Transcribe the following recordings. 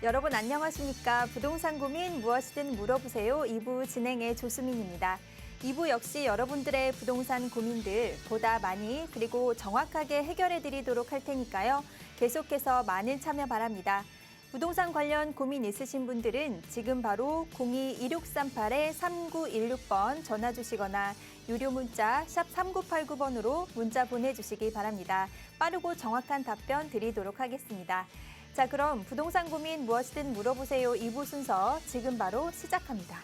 여러분 안녕하십니까? 부동산 고민 무엇이든 물어보세요. 2부 진행의 조수민입니다. 2부 역시 여러분들의 부동산 고민들 보다 많이 그리고 정확하게 해결해 드리도록 할 테니까요. 계속해서 많은 참여 바랍니다. 부동산 관련 고민 있으신 분들은 지금 바로 02-2638-3916번 전화 주시거나 유료 문자 샵 3989번으로 문자 보내주시기 바랍니다. 빠르고 정확한 답변 드리도록 하겠습니다. 자, 그럼 부동산 고민 무엇이든 물어보세요 2부 순서 지금 바로 시작합니다.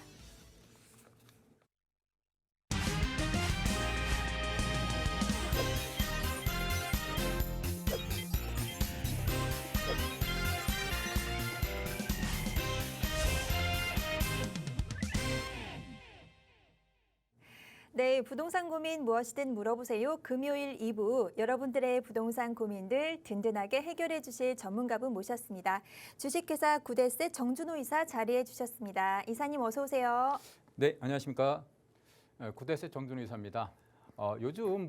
네, 부동산 고민 무엇이든 물어보세요. 금요일 2부 여러분들의 부동산 고민들 든든하게 해결해 주실 전문가분 모셨습니다. 주식회사 구대셋 정준호 이사 자리해 주셨습니다. 이사님 어서 오세요. 네, 안녕하십니까. 구대셋 정준호 이사입니다. 요즘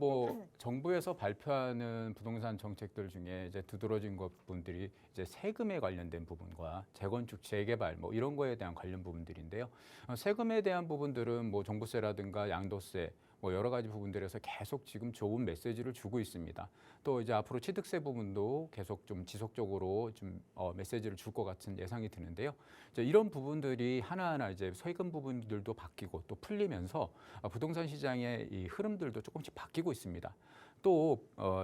정부에서 발표하는 부동산 정책들 중에 이제 두드러진 것분들이 이제 세금에 관련된 부분과 재건축, 재개발 이런 거에 대한 관련 부분들인데요. 세금에 대한 부분들은 종부세라든가 양도세 여러 가지 부분들에서 계속 지금 좋은 메시지를 주고 있습니다. 또 이제 앞으로 취득세 부분도 계속 좀 지속적으로 좀 메시지를 줄 것 같은 예상이 드는데요. 이제 이런 부분들이 하나하나 이제 세금 부분들도 바뀌고 또 풀리면서 부동산 시장의 이 흐름들도 조금씩 바뀌고 있습니다. 또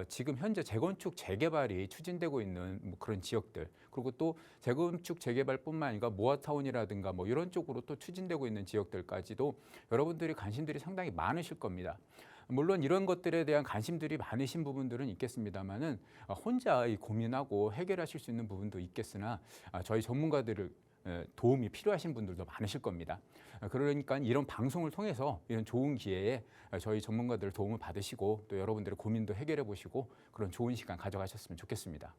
지금 현재 재건축 재개발이 추진되고 있는 그런 지역들, 그리고 또 재건축 재개발뿐만 아니라 모아타운이라든가 이런 쪽으로 또 추진되고 있는 지역들까지도 여러분들이 관심들이 상당히 많으실 겁니다. 물론 이런 것들에 대한 관심들이 많으신 부분들은 있겠습니다만은 혼자 고민하고 해결하실 수 있는 부분도 있겠으나 저희 전문가들을 도움이 필요하신 분들도 많으실 겁니다. 그러니까 이런 방송을 통해서 이런 좋은 기회에 저희 전문가들 도움을 받으시고 또 여러분들의 고민도 해결해 보시고 그런 좋은 시간 가져가셨으면 좋겠습니다.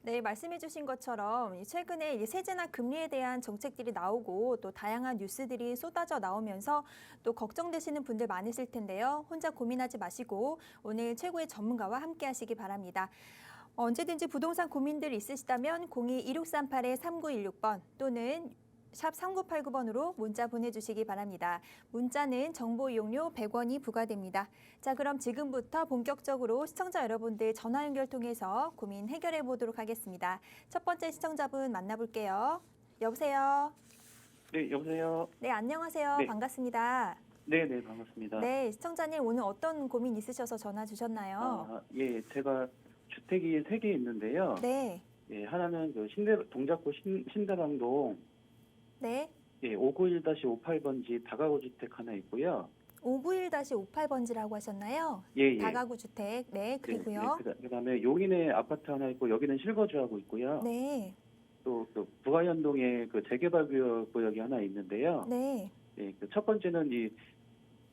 네, 말씀해 주신 것처럼 최근에 세제나 금리에 대한 정책들이 나오고 또 다양한 뉴스들이 쏟아져 나오면서 또 걱정되시는 분들 많으실 텐데요. 혼자 고민하지 마시고 오늘 최고의 전문가와 함께 하시기 바랍니다. 언제든지 부동산 고민들 있으시다면 02-2638-3916번 또는 샵 3989번으로 문자 보내주시기 바랍니다. 문자는 정보 이용료 100원이 부과됩니다. 자, 그럼 지금부터 본격적으로 시청자 여러분들 전화 연결 통해서 고민 해결해 보도록 하겠습니다. 첫 번째 시청자분 만나볼게요. 여보세요? 네, 여보세요? 네, 안녕하세요. 네. 반갑습니다. 네, 네, 반갑습니다. 네, 시청자님 오늘 어떤 고민 있으셔서 전화 주셨나요? 예, 제가 주택이 3개 있는데요. 네, 예, 하나는 동작구 신대방동 네. 예, 591-58번지 다가구 주택 하나 있고요. 591-58번지라고 하셨나요? 예, 예. 다가구 주택. 네, 그리고요. 네, 그다음에 용인에 아파트 하나 있고 여기는 실거주하고 있고요. 네, 또 부가연동에 재개발 구역이 하나 있는데요. 네. 예, 첫 번째는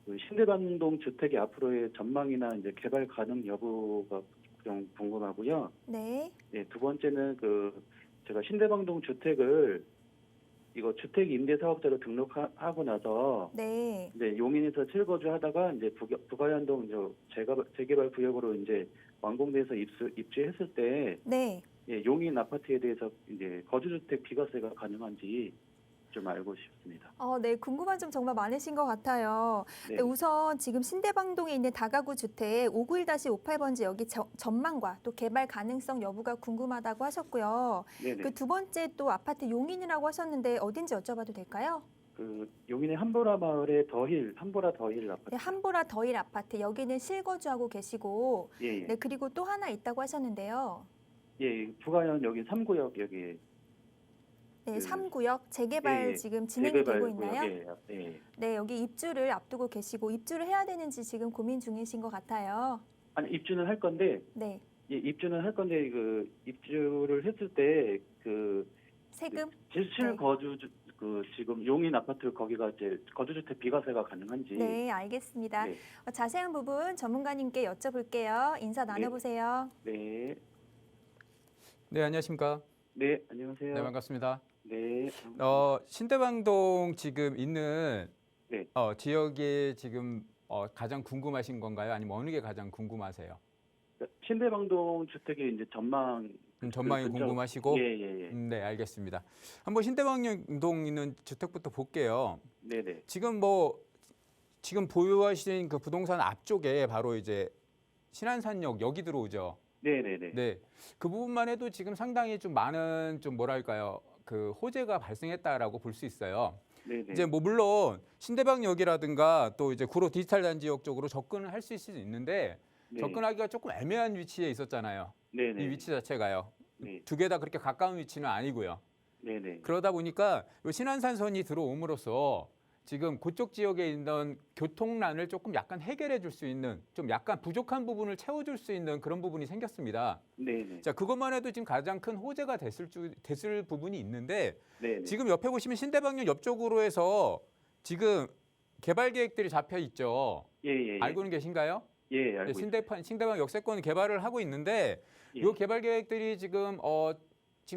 그 신대방동 주택의 앞으로의 전망이나 이제 개발 가능 여부가 좀 궁금하고요. 네, 네, 두 번째는 제가 신대방동 주택을 이거 주택 임대 사업자로 등록하고 나서 네. 이제 용인에서 실거주 하다가 이제 부가연동 재개발 구역으로 이제 완공돼서 입주했을 때 네. 예, 용인 아파트에 대해서 이제 거주주택 비과세가 가능한지 좀 알고 싶습니다. 네, 궁금한 점 정말 많으신 것 같아요. 네, 네, 우선 지금 신대방동에 있는 다가구 주택 591-58번지 여기 전망과 또 개발 가능성 여부가 궁금하다고 하셨고요. 네네. 그 두 번째 또 아파트 용인이라고 하셨는데 어딘지 여쭤봐도 될까요? 용인의 한보라 마을의 한보라 더힐 아파트. 네, 한보라 더힐 아파트 여기는 실거주하고 계시고 예, 예. 네, 그리고 또 하나 있다고 하셨는데요. 예, 부가연 여기 3구역 여기. 네, 3구역 재개발 예, 지금 진행이 되고 있나요? 구역에, 예. 네, 여기 입주를 앞두고 계시고 입주를 해야 되는지 지금 고민 중이신 것 같아요. 아니 입주는 할 건데 네, 예, 입주는 할 건데 입주를 했을 때 세금? 실거주 지금 용인 아파트 거기가 이제 거주주택 비과세가 가능한지. 네, 알겠습니다. 네. 자세한 부분 전문가님께 여쭤볼게요. 인사 나눠보세요. 네. 네, 안녕하십니까. 네, 안녕하세요. 네, 반갑습니다. 네. 신대방동 지금 있는 네. 지역이 지금 가장 궁금하신 건가요? 아니면 어느 게 가장 궁금하세요? 신대방동 주택의 이제 전망 전망이 근처- 궁금하시고. 예. 네, 알겠습니다. 한번 신대방동 있는 주택부터 볼게요. 네네. 지금 보유하신 그 부동산 앞쪽에 바로 이제 신안산역 여기 들어오죠. 네네네. 네, 그 부분만 해도 지금 상당히 좀 많은 좀 뭐랄까요, 그 호재가 발생했다라고 볼 수 있어요. 네네. 이제 뭐 물론 신대방역이라든가 또 이제 구로 디지털 단지역 쪽으로 접근을 할 수 있는데 네. 접근하기가 조금 애매한 위치에 있었잖아요. 네네. 이 위치 자체가요. 네. 두 개 다 그렇게 가까운 위치는 아니고요. 네네. 그러다 보니까 요 신안산선이 들어옴으로써 지금 그쪽 지역에 있는 교통난을 조금 약간 해결해 줄 수 있는 좀 약간 부족한 부분을 채워줄 수 있는 그런 부분이 생겼습니다. 네네. 자, 그것만 해도 지금 가장 큰 호재가 됐을 부분이 있는데 네네. 지금 옆에 보시면 신대방역 옆쪽으로 해서 지금 개발 계획들이 잡혀 있죠. 예. 알고는 계신가요? 예, 알고 있습니다. 신대방 역세권 개발을 하고 있는데 예. 이 개발 계획들이 지금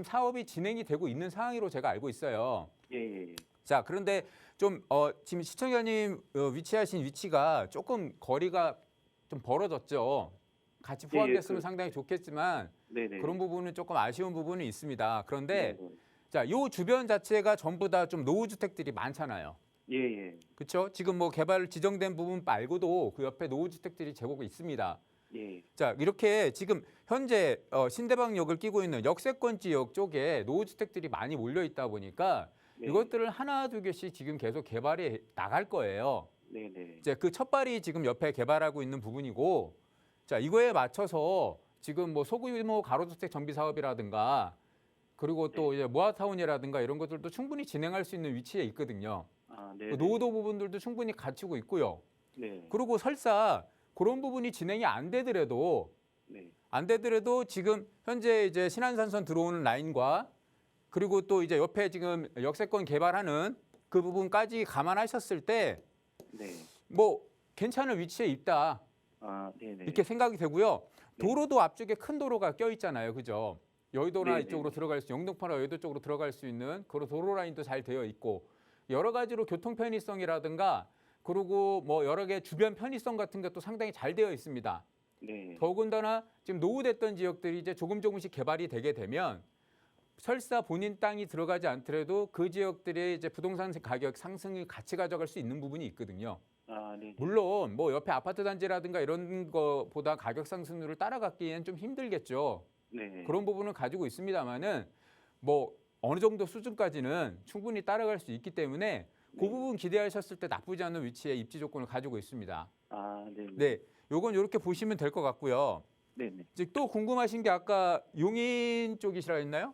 사업이 진행이 되고 있는 상황으로 제가 알고 있어요. 예. 자, 그런데 좀 지금 시청자님 위치하신 위치가 조금 거리가 좀 벌어졌죠. 같이 포함됐으면 상당히 좋겠지만 네네. 그런 부분은 조금 아쉬운 부분이 있습니다. 그런데 네네. 자, 요 주변 자체가 전부 다 좀 노후 주택들이 많잖아요. 예. 그렇죠? 지금 뭐 개발 지정된 부분 말고도 그 옆에 노후 주택들이 제법 있습니다. 예. 자, 이렇게 지금 현재 신대방역을 끼고 있는 역세권 지역 쪽에 노후 주택들이 많이 몰려 있다 보니까 네. 이것들을 하나 두 개씩 지금 계속 개발이 나갈 거예요. 네네. 이제 그 첫발이 지금 옆에 개발하고 있는 부분이고, 자, 이거에 맞춰서 지금 뭐 소규모 가로주택 정비 사업이라든가 그리고 또 이제 모아타운이라든가 이런 것들도 충분히 진행할 수 있는 위치에 있거든요. 아, 그 네. 노후도 부분들도 충분히 갖추고 있고요. 네. 그리고 설사 그런 부분이 진행이 안 되더라도 네. 지금 현재 이제 신안산선 들어오는 라인과 그리고 또 이제 옆에 지금 역세권 개발하는 그 부분까지 감안하셨을 때 네. 뭐 괜찮은 위치에 있다 아, 네네. 이렇게 생각이 되고요. 네. 도로도 앞쪽에 큰 도로가 껴 있잖아요, 그죠? 여의도나 네네. 이쪽으로 들어갈 수, 영등포나 여의도 쪽으로 들어갈 수 있는 그런 도로 라인도 잘 되어 있고 여러 가지로 교통 편의성이라든가 그리고 뭐 여러 개 주변 편의성 같은 것도 상당히 잘 되어 있습니다. 네. 더군다나 지금 노후됐던 지역들이 이제 조금씩 개발이 되게 되면 설사 본인 땅이 들어가지 않더라도 그 지역들의 이제 부동산 가격 상승을 같이 가져갈 수 있는 부분이 있거든요. 아, 네. 물론 뭐 옆에 아파트 단지라든가 이런 거보다 가격 상승률을 따라가기엔 좀 힘들겠죠. 네. 그런 부분은 가지고 있습니다만은 뭐 어느 정도 수준까지는 충분히 따라갈 수 있기 때문에 그 네. 부분 기대하셨을 때 나쁘지 않은 위치에 입지 조건을 가지고 있습니다. 아, 네. 네, 요건 이렇게 보시면 될 것 같고요. 네네. 이제 또 궁금하신 게 아까 용인 쪽이시라 했나요?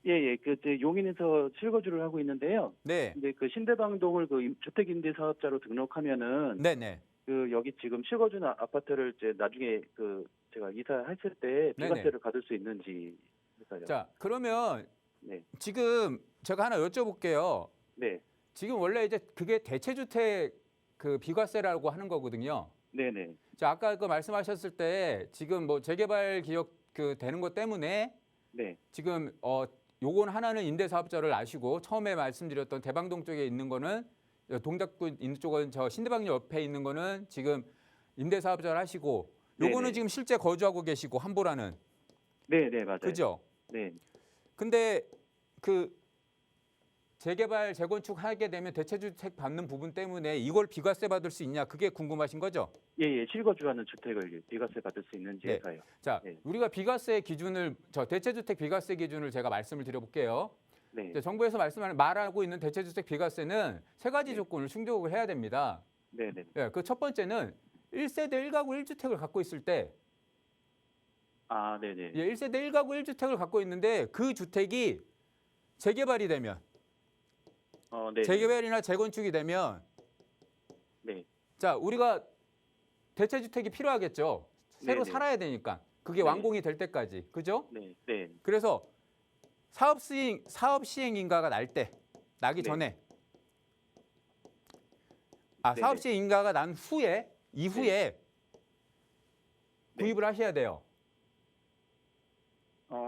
예. 제 용인에서 실거주를 하고 있는데요. 네, 근데 그 신대방동을 그 주택임대사업자로 등록하면은 네네. 그 여기 지금 실거주나 아파트를 이제 나중에 그 제가 이사했을 때 네네. 비과세를 받을 수 있는지 해서요. 자, 그러면 네. 지금 제가 하나 여쭤볼게요. 네. 지금 원래 이제 그게 대체주택 그 비과세라고 하는 거거든요. 네네. 자, 아까 그 말씀하셨을 때 지금 뭐 재개발 기업 그 되는 것 때문에 네. 지금 요건 하나는 임대사업자를 아시고 처음에 말씀드렸던 대방동 쪽에 있는 거는 동작구 있는 쪽은 저 신대방역 옆에 있는 거는 지금 임대사업자를 하시고 요거는 네네. 지금 실제 거주하고 계시고 함보라는 네, 맞아요. 그죠? 네. 근데 그 재개발 재건축 하게 되면 대체주택 받는 부분 때문에 이걸 비과세 받을 수 있냐 그게 궁금하신 거죠? 예. 실거주하는 주택을 비과세 받을 수 있는지 네. 해서요. 자, 네. 우리가 비과세 기준을 대체주택 비과세 기준을 제가 말씀을 드려볼게요. 네. 이제 정부에서 말하고 있는 대체주택 비과세는 세 가지 네. 조건을 충족을 해야 됩니다. 네네. 예, 그 첫 번째는 1세대 1가구 1주택을 갖고 있을 때, 아, 네네. 예, 1세대 1가구 1주택을 갖고 있는데 그 주택이 재개발이 되면, 네. 재개발이나 재건축이 되면, 네. 자, 우리가 대체주택이 필요하겠죠. 새로 네네. 살아야 되니까. 그게 네. 완공이 될 때까지. 그죠? 네. 그래서 사업 시행 인가가 나기 네. 전에 네네. 사업 시행 인가가 난 후에 이후에 네. 구입을 하셔야 돼요.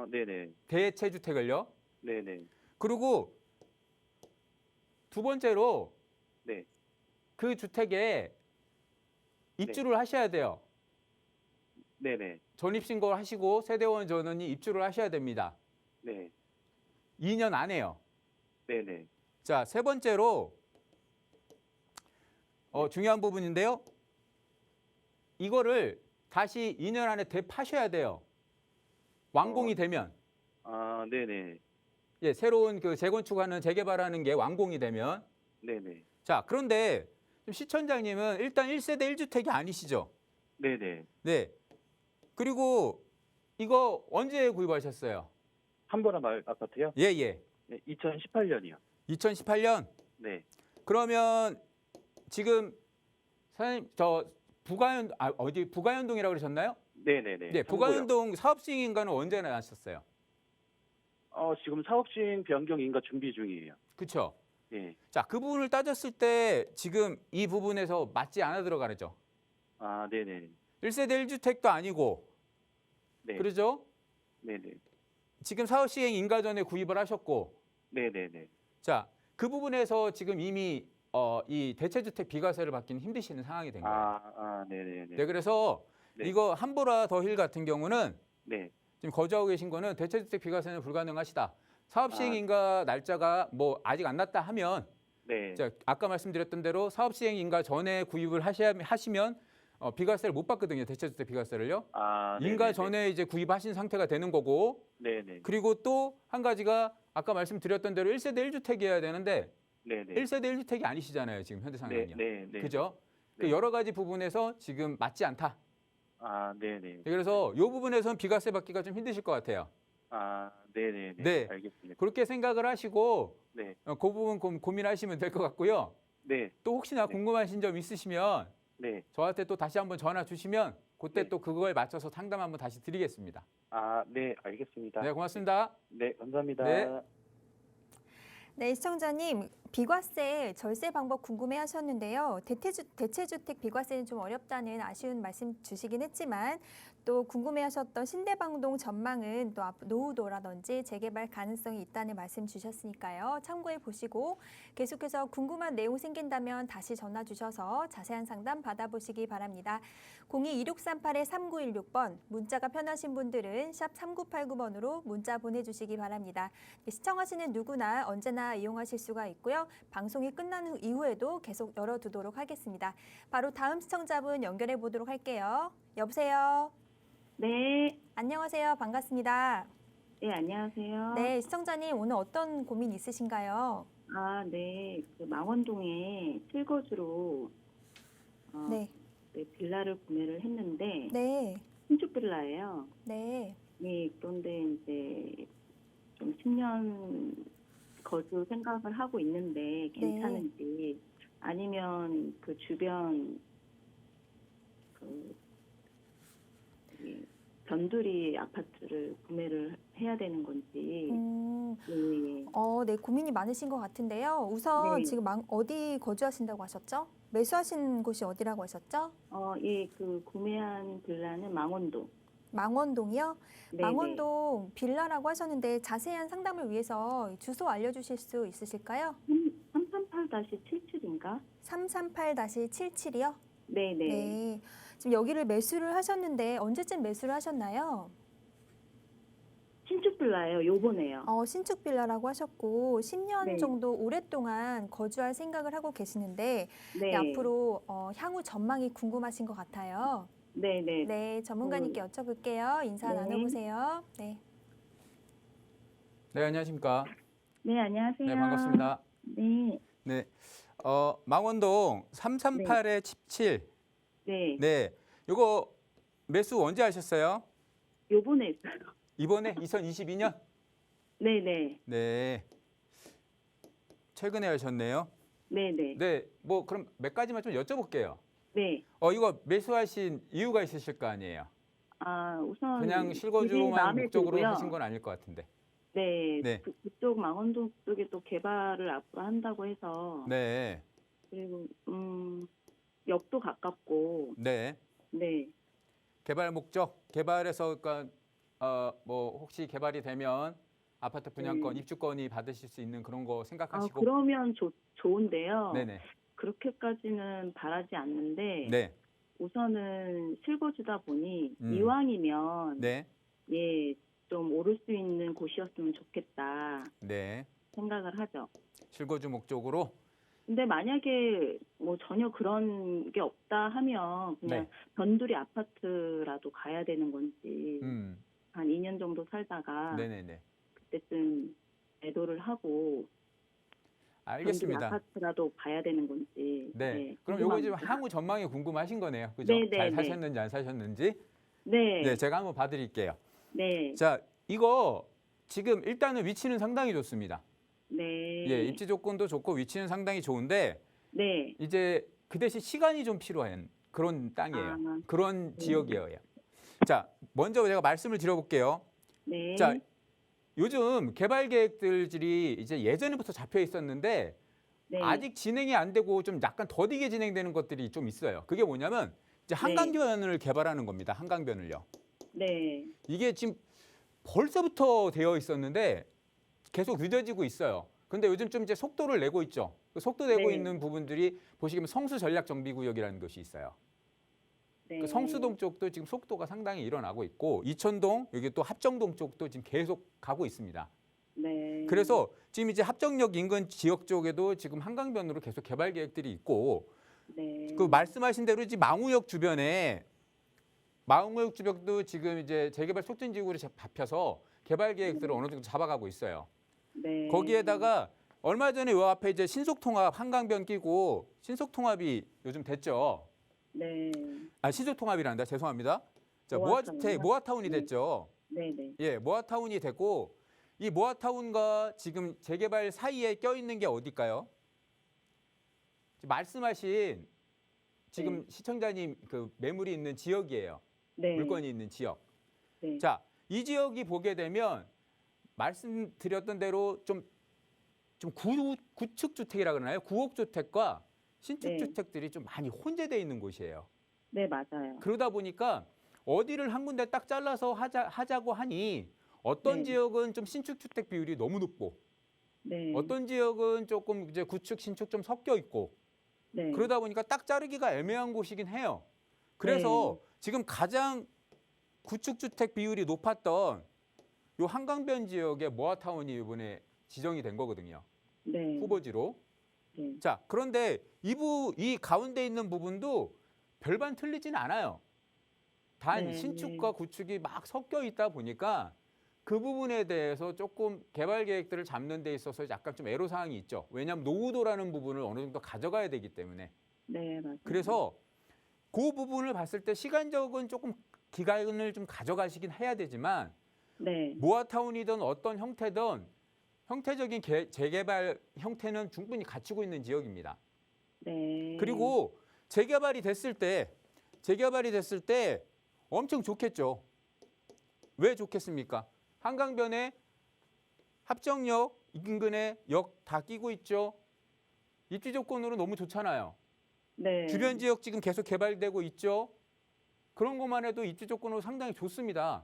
네네. 대체주택을요. 네네. 그리고 두 번째로 네. 그 주택에 입주를 하셔야 돼요. 네네. 전입신고를 하시고 세대원 전원이 입주를 하셔야 됩니다. 네. 2년 안에요. 네네. 자, 세 번째로 중요한 부분인데요. 이거를 다시 2년 안에 되파셔야 돼요. 완공이 되면. 아, 네네. 예, 새로운 그 재건축하는 재개발하는 게 완공이 되면. 네네. 자, 그런데 지금 시청장님은 일단 1세대 1주택이 아니시죠? 네네. 네. 그리고 이거 언제 구입하셨어요? 한보라 마을 아파트요? 예, 예. 네, 2018년이요. 2018년. 네. 그러면 지금 사장님 어디 부가연동이라고 그러셨나요? 네네네. 네, 부가연동 사업 시행 인가는 언제 나셨어요? 지금 사업 시행 변경 인가 준비 중이에요. 그렇죠? 예. 자, 그 부분을 따졌을 때 지금 이 부분에서 맞지 않아 들어가죠. 아, 네네. 1세대 1주택도 아니고. 네. 그러죠? 네네. 지금 사업 시행 인가 전에 구입을 하셨고. 네네네. 자, 그 부분에서 지금 이미 이 대체주택 비과세를 받기는 힘드시는 상황이 된 거예요. 네네네. 네, 그래서 네. 이거 함보라 더힐 같은 경우는 네. 지금 거주하고 계신 거는 대체주택 비과세는 불가능하시다. 사업 시행 아. 인가 날짜가 뭐 아직 안 났다 하면 네. 자, 아까 말씀드렸던 대로 사업 시행 인가 전에 구입을 하시면 비과세를 못 받거든요. 대체주택 비과세를요. 아, 인가 네네네. 전에 이제 구입하신 상태가 되는 거고 네네. 그리고 또 한 가지가 아까 말씀드렸던 대로 1세대 1주택이어야 되는데 네네. 1세대 1주택이 아니시잖아요. 지금 현재 상황이요. 네네. 그죠? 네. 그 여러 가지 부분에서 지금 맞지 않다. 아, 네네. 네, 그래서 이 부분에서는 비과세 받기가 좀 힘드실 것 같아요. 아, 네네네. 네. 알겠습니다. 그렇게 생각을 하시고 네. 그 부분 고민하시면 될 것 같고요. 네. 또 혹시나 네. 궁금하신 점 있으시면 네. 저한테 또 다시 한번 전화 주시면 그때 네. 또 그거에 맞춰서 상담 한번 다시 드리겠습니다. 아, 네. 알겠습니다. 네, 고맙습니다. 네, 감사합니다. 네. 네, 시청자님, 비과세 절세 방법 궁금해 하셨는데요. 대체주택 비과세는 좀 어렵다는 아쉬운 말씀 주시긴 했지만 또 궁금해 하셨던 신대방동 전망은 또 노후도라든지 재개발 가능성이 있다는 말씀 주셨으니까요. 참고해 보시고 계속해서 궁금한 내용 생긴다면 다시 전화 주셔서 자세한 상담 받아보시기 바랍니다. 02-2638-3916번 문자가 편하신 분들은 샵 3989번으로 문자 보내주시기 바랍니다. 시청하시는 누구나 언제나 이용하실 수가 있고요. 방송이 끝난 이후에도 계속 열어두도록 하겠습니다. 바로 다음 시청자분 연결해 보도록 할게요. 여보세요. 네, 안녕하세요. 반갑습니다. 네, 안녕하세요. 네, 시청자님 오늘 어떤 고민 있으신가요? 네, 그 망원동에 실거주로 네, 네, 빌라를 구매를 했는데 네, 신축 빌라예요. 네. 네, 그런데 이제 좀 10년 거주 생각을 하고 있는데 괜찮은지 아니면 그 주변 그 이 변두리 아파트를 구매를 해야 되는 건지. 네, 네, 고민이 많으신 것 같은데요. 우선 네. 지금 어디 거주하신다고 하셨죠? 매수하신 곳이 어디라고 하셨죠? 예, 그 구매한 빌라는 망원동. 망원동이요? 네, 망원동 빌라라고 하셨는데 자세한 상담을 위해서 주소 알려주실 수 있으실까요? 338-77인가? 338-77이요? 네, 네. 네. 지금 여기를 매수를 하셨는데 언제쯤 매수를 하셨나요? 신축 빌라예요. 요번에요. 신축 빌라라고 하셨고 10년 네. 정도 오랫동안 거주할 생각을 하고 계시는데 네. 앞으로 향후 전망이 궁금하신 것 같아요. 네, 네. 네, 전문가님께 여쭤볼게요. 인사 네. 나눠보세요. 네. 네, 안녕하십니까? 네, 안녕하세요. 네, 반갑습니다. 네. 네. 망원동 338-77. 네. 네. 요거 매수 언제 하셨어요? 요번에 했어요. 이번에 2022년? 네, 네. 네. 최근에 하셨네요. 네, 네. 네. 뭐 그럼 몇 가지만 좀 여쭤볼게요. 네. 이거 매수하신 이유가 있으실 거 아니에요? 우선 그냥 집이 실거주로만 마음에 목적으로 들고요. 하신 건 아닐 것 같은데. 네. 네. 그쪽 망원동 쪽에 또 개발을 앞으로 한다고 해서 네. 그리고 역도 가깝고 네. 네. 개발 목적, 개발해서 그러니까 뭐 혹시 개발이 되면 아파트 분양권, 입주권이 받으실 수 있는 그런 거 생각하시고. 그러면 좋은데요. 네네. 그렇게까지는 바라지 않는데 네. 우선은 실거주다 보니 음. 이왕이면 네. 예, 좀 오를 수 있는 곳이었으면 좋겠다 네. 생각을 하죠. 실거주 목적으로. 근데 만약에 뭐 전혀 그런 게 없다 하면 그냥 네. 변두리 아파트라도 가야 되는 건지 한 2년 정도 살다가 네네네. 그때쯤 매도를 하고 변두리 알겠습니다. 아파트라도 봐야 되는 건지. 네. 그럼 요거 지금 궁금합니다. 향후 전망이 궁금하신 거네요. 그죠? 네, 네, 잘 네. 사셨는지 안 사셨는지. 네. 네, 제가 한번 봐드릴게요. 네. 자, 이거 지금 일단은 위치는 상당히 좋습니다. 네. 예, 입지 조건도 좋고 위치는 상당히 좋은데 네. 이제 그 대신 시간이 좀 필요한 그런 땅이에요. 아, 그런 지역이에요. 자, 먼저 제가 말씀을 드려볼게요. 네. 자, 요즘 개발 계획들이 이제 예전부터 잡혀 있었는데 네. 아직 진행이 안 되고 좀 약간 더디게 진행되는 것들이 좀 있어요. 그게 뭐냐면 이제 한강변을 개발하는 겁니다. 한강변을요. 네. 이게 지금 벌써부터 되어 있었는데 계속 늦어지고 있어요. 근데 요즘 좀 이제 속도를 내고 있죠. 그 속도 내고 네. 있는 부분들이 보시면 성수 전략 정비 구역이라는 것이 있어요. 네. 그 성수동 쪽도 지금 속도가 상당히 일어나고 있고 이천동 여기 또 합정동 쪽도 지금 계속 가고 있습니다. 네. 그래서 지금 이제 합정역 인근 지역 쪽에도 지금 한강변으로 계속 개발 계획들이 있고 네. 그 말씀하신 대로 지금 망우역 주변에 망우역 주변도 지금 이제 재개발 촉진지구로 잡혀서 개발 계획들을 어느 정도 잡아가고 있어요. 네. 거기에다가 얼마 전에 요 앞에 이제 신속통합 한강변 끼고 신속통합이 요즘 됐죠. 네. 아 신속통합이란다. 죄송합니다. 자 모아타운. 모아주택 모아타운이 네. 됐죠. 네. 네. 예, 모아타운이 됐고 이 모아타운과 지금 재개발 사이에 껴있는 게 어딜까요? 지금 말씀하신 지금 네. 시청자님 그 매물이 있는 지역이에요. 네. 물건이 있는 지역. 네. 자, 이 지역이 보게 되면 말씀드렸던 대로 좀 구축 주택이라 그러나요? 구옥 주택과 신축 네. 주택들이 좀 많이 혼재되어 있는 곳이에요. 네, 맞아요. 그러다 보니까 어디를 한 군데 딱 잘라서 하자고 하니 어떤 네. 지역은 좀 신축 주택 비율이 너무 높고 네. 어떤 지역은 조금 이제 구축 신축 좀 섞여 있고 네. 그러다 보니까 딱 자르기가 애매한 곳이긴 해요. 그래서 네. 지금 가장 구축 주택 비율이 높았던 요 한강변 지역의 모아타운이 이번에 지정이 된 거거든요. 네. 후보지로. 네. 자, 그런데 이 가운데 있는 부분도 별반 틀리진 않아요. 단 네. 신축과 구축이 막 섞여 있다 보니까 그 부분에 대해서 조금 개발 계획들을 잡는 데 있어서 약간 좀 애로사항이 있죠. 왜냐하면 노후도라는 부분을 어느 정도 가져가야 되기 때문에. 네, 맞아요. 그래서 그 부분을 봤을 때 시간적은 조금 기간을 좀 가져가시긴 해야 되지만 네. 모아타운이든 어떤 형태든 형태적인 재개발 형태는 충분히 갖추고 있는 지역입니다. 네. 그리고 재개발이 됐을 때 엄청 좋겠죠. 왜 좋겠습니까? 한강변에 합정역 인근에 역 다 끼고 있죠. 입지 조건으로 너무 좋잖아요. 네. 주변 지역 지금 계속 개발되고 있죠. 그런 것만 해도 입지 조건으로 상당히 좋습니다.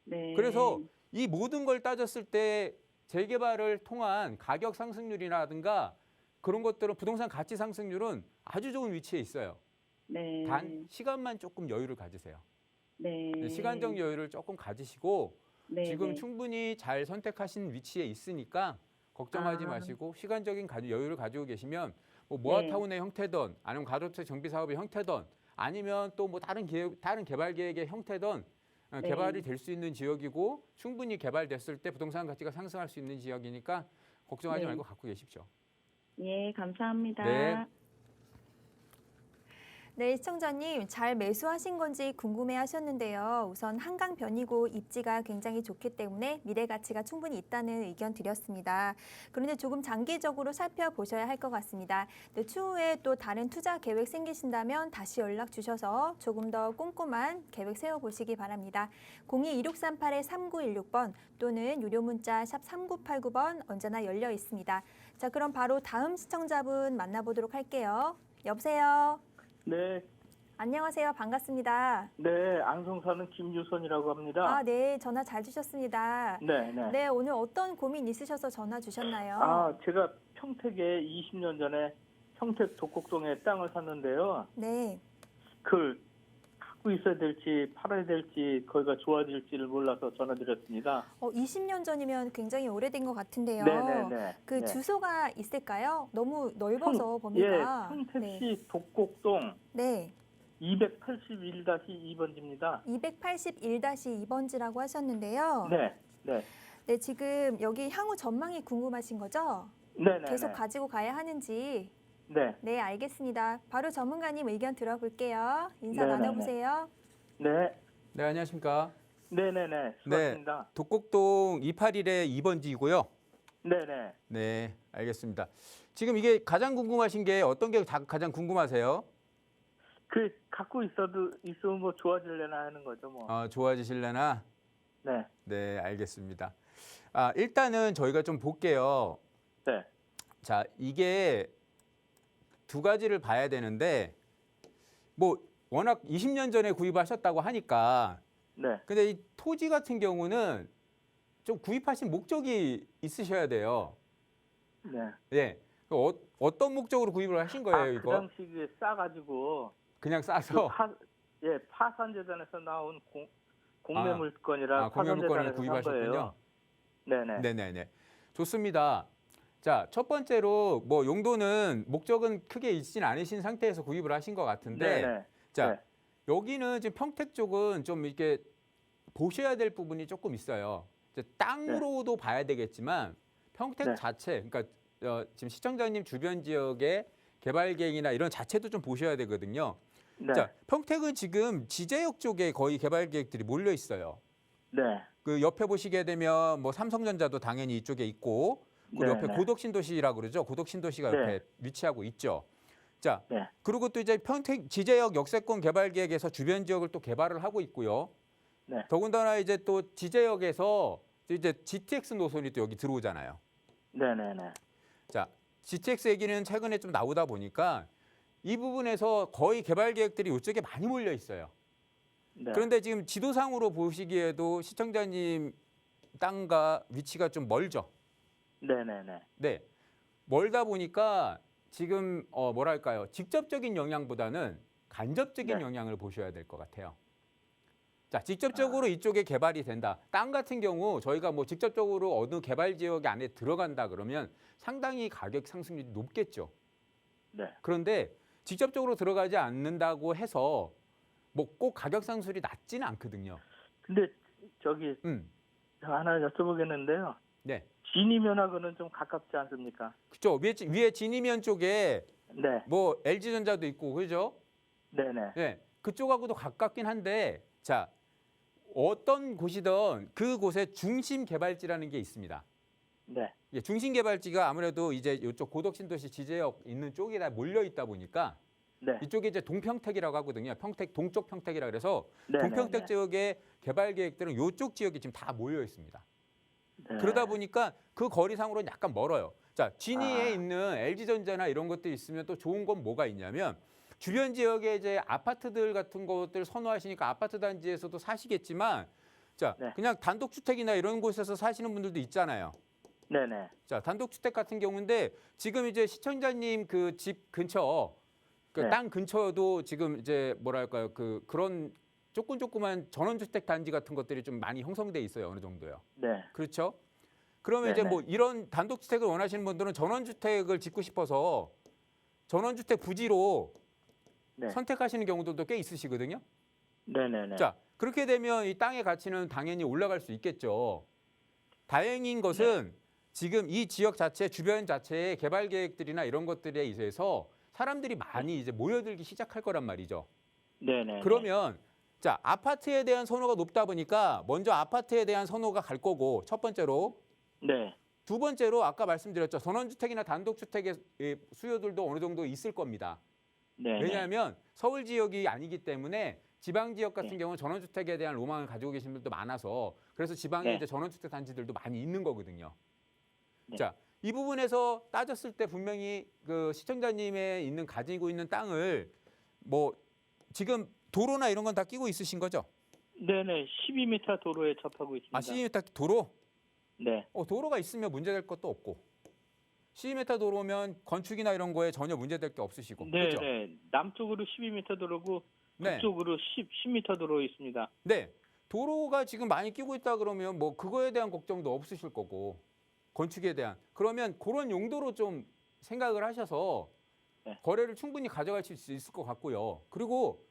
네. 그래서 이 모든 걸 따졌을 때 재개발을 통한 가격 상승률이라든가 그런 것들은 부동산 가치 상승률은 아주 좋은 위치에 있어요. 네. 단 시간만 조금 여유를 가지세요. 네. 시간적 여유를 조금 가지시고 네. 지금 네. 충분히 잘 선택하신 위치에 있으니까 걱정하지 마시고 시간적인 여유를 가지고 계시면 뭐 모아타운의 형태든 아니면 가로주택 정비 사업의 형태든 아니면 또 뭐 다른 개발 계획의 형태든 네. 개발이 될 수 있는 지역이고 충분히 개발됐을 때 부동산 가치가 상승할 수 있는 지역이니까 걱정하지 네. 말고 갖고 계십시오. 예, 감사합니다. 네. 네, 시청자님 잘 매수하신 건지 궁금해하셨는데요. 우선 한강변이고 입지가 굉장히 좋기 때문에 미래 가치가 충분히 있다는 의견 드렸습니다. 그런데 조금 장기적으로 살펴보셔야 할 것 같습니다. 네, 추후에 또 다른 투자 계획 생기신다면 다시 연락 주셔서 조금 더 꼼꼼한 계획 세워보시기 바랍니다. 02-2638-3916번 또는 유료 문자 샵 3989번 언제나 열려 있습니다. 자, 그럼 바로 다음 시청자분 만나보도록 할게요. 여보세요. 네, 안녕하세요. 반갑습니다. 네, 안성 사는 김유선이라고 합니다. 아, 네. 전화 잘 주셨습니다. 네, 네. 네, 오늘 어떤 고민 있으셔서 전화 주셨나요? 아, 제가 평택에 20년 전에 평택 독곡동에 땅을 샀는데요. 네. 그 갖고 있어야 될지 팔아야 될지 거기가 좋아질지를 몰라서 전화드렸습니다. 20년 전이면 굉장히 오래된 것 같은데요. 네네네. 그 네. 주소가 있을까요? 너무 넓어서 예, 범위가. 평택시 독곡동 네. 281-2번지입니다. 281-2번지라고 하셨는데요. 네, 네, 네, 지금 여기 향후 전망이 궁금하신 거죠? 네, 네. 계속 가지고 가야 하는지. 네, 네, 알겠습니다. 바로 전문가님 의견 들어볼게요. 인사 네네네. 나눠보세요. 네, 네, 안녕하십니까? 네, 네, 네. 수고하셨습니다. 독곡동 281의 2번지이고요. 네, 네. 네, 알겠습니다. 지금 이게 가장 궁금하신 게 어떤 게 가장 궁금하세요? 그 갖고 있으면 뭐 좋아질려나 하는 거죠, 뭐. 좋아지실래나? 네, 네, 알겠습니다. 일단은 저희가 좀 볼게요. 네, 자, 이게 두 가지를 봐야 되는데 뭐 워낙 20년 전에 구입하셨다고 하니까 네, 근데 이 토지 같은 경우는 좀 구입하신 목적이 있으셔야 돼요. 네. 네. 어떤 목적으로 구입을 하신 거예요, 그 이거? 당시에 싸가지고 그냥 그 싸서 파산재단에서 나온 공매물건이라 공매물건을 파산재단에서 산 구입하셨군요. 거예요. 네네. 네네네. 좋습니다. 자, 첫 번째로 뭐 용도는 목적은 크게 있진 않으신 상태에서 구입을 하신 것 같은데 네네. 자, 네. 여기는 지금 평택 쪽은 좀 이렇게 보셔야 될 부분이 조금 있어요. 이제 땅으로도 봐야 되겠지만 평택 네. 자체, 그러니까 지금 시청자님 주변 지역의 개발 계획이나 이런 자체도 좀 보셔야 되거든요. 네. 자, 평택은 지금 지제역 쪽에 거의 개발 계획들이 몰려 있어요. 네. 그 옆에 보시게 되면 뭐 삼성전자도 당연히 이쪽에 있고 그 네, 옆에 네. 고덕신도시라고 그러죠. 고덕신도시가 네. 옆에 위치하고 있죠. 자, 네. 그리고 또 이제 평택 지제역 역세권 개발 계획에서 주변 지역을 또 개발을 하고 있고요. 네. 더군다나 이제 또 지제역에서 이제 GTX 노선이 또 여기 들어오잖아요. 네네네. 자, GTX 얘기는 최근에 좀 나오다 보니까 이 부분에서 거의 개발 계획들이 이쪽에 많이 몰려 있어요. 네. 그런데 지금 지도상으로 보시기에도 시청자님 땅과 위치가 좀 멀죠. 네네네. 네, 멀다 보니까 지금 뭐랄까요, 직접적인 영향보다는 간접적인 네. 영향을 보셔야 될 것 같아요. 자, 직접적으로 이쪽에 개발이 된다. 땅 같은 경우 저희가 뭐 직접적으로 어느 개발 지역 안에 들어간다 그러면 상당히 가격 상승률이 높겠죠. 네. 그런데 직접적으로 들어가지 않는다고 해서 뭐 꼭 가격 상승률이 낮지는 않거든요. 근데 저기 하나 여쭤보겠는데요. 네. 진이면하고는 좀 가깝지 않습니까? 그죠. 위에 진이면 쪽에 네. 뭐 LG전자도 있고 그죠? 네네. 네. 그쪽하고도 가깝긴 한데 자, 어떤 곳이든 그곳에 중심 개발지라는 게 있습니다. 네. 예, 중심 개발지가 아무래도 이제 이쪽 고덕신도시 지제역 있는 쪽에다 몰려 있다 보니까 네. 이쪽에 이제 동평택이라고 하거든요. 평택 동쪽 평택이라 그래서 네네네. 동평택 지역의 개발 계획들은 이쪽 지역이 지금 다 모여 있습니다. 네. 그러다 보니까 그 거리상으로는 약간 멀어요. 자, 진이에 아. 있는 LG전자나 이런 것들이 있으면 또 좋은 건 뭐가 있냐면 주변 지역에 이제 아파트들 같은 것들 선호하시니까 아파트 단지에서도 사시겠지만 자, 네. 그냥 단독주택이나 이런 곳에서 사시는 분들도 있잖아요. 네네. 자, 단독주택 같은 경우인데 지금 이제 시청자님 그 집 근처 그 네. 땅 근처도 지금 이제 뭐랄까요 그런 조그만 전원주택 단지 같은 것들이 좀 많이 형성돼 있어요. 어느 정도요. 네. 그렇죠? 그러면 네네. 이제 뭐 이런 단독주택을 원하시는 분들은 전원주택을 짓고 싶어서 전원주택 부지로 네. 선택하시는 경우들도 꽤 있으시거든요. 네네네. 자, 그렇게 되면 이 땅의 가치는 당연히 올라갈 수 있겠죠. 다행인 것은 지금 이 지역 자체, 주변 자체의 개발 계획들이나 이런 것들에 의해서 사람들이 많이 이제 모여들기 시작할 거란 말이죠. 네네. 그러면 자, 아파트에 대한 선호가 높다 보니까 먼저 아파트에 대한 선호가 갈 거고 첫 번째로 네. 두 번째로 아까 말씀드렸죠. 전원주택이나 단독주택의 수요들도 어느 정도 있을 겁니다. 네. 왜냐하면 서울 지역이 아니기 때문에 지방 지역 같은 네. 경우는 전원주택에 대한 로망을 가지고 계신 분들도 많아서 그래서 지방에 네. 이제 전원주택 단지들도 많이 있는 거거든요. 네. 자, 이 부분에서 따졌을 때 분명히 그 시청자님의 가지고 있는 땅을 뭐 지금 도로나 이런 건 다 끼고 있으신 거죠? 네네. 12m 도로에 접하고 있습니다. 12m 도로? 네. 도로가 있으면 문제될 것도 없고 12m 도로면 건축이나 이런 거에 전혀 문제될 게 없으시고 그죠? 네네. 남쪽으로 12m 도로고 네. 북쪽으로 10m 도로 있습니다. 네. 도로가 지금 많이 끼고 있다 그러면 뭐 그거에 대한 걱정도 없으실 거고 건축에 대한 그러면 그런 용도로 좀 생각을 하셔서 네. 거래를 충분히 가져가실 수 있을 것 같고요. 그리고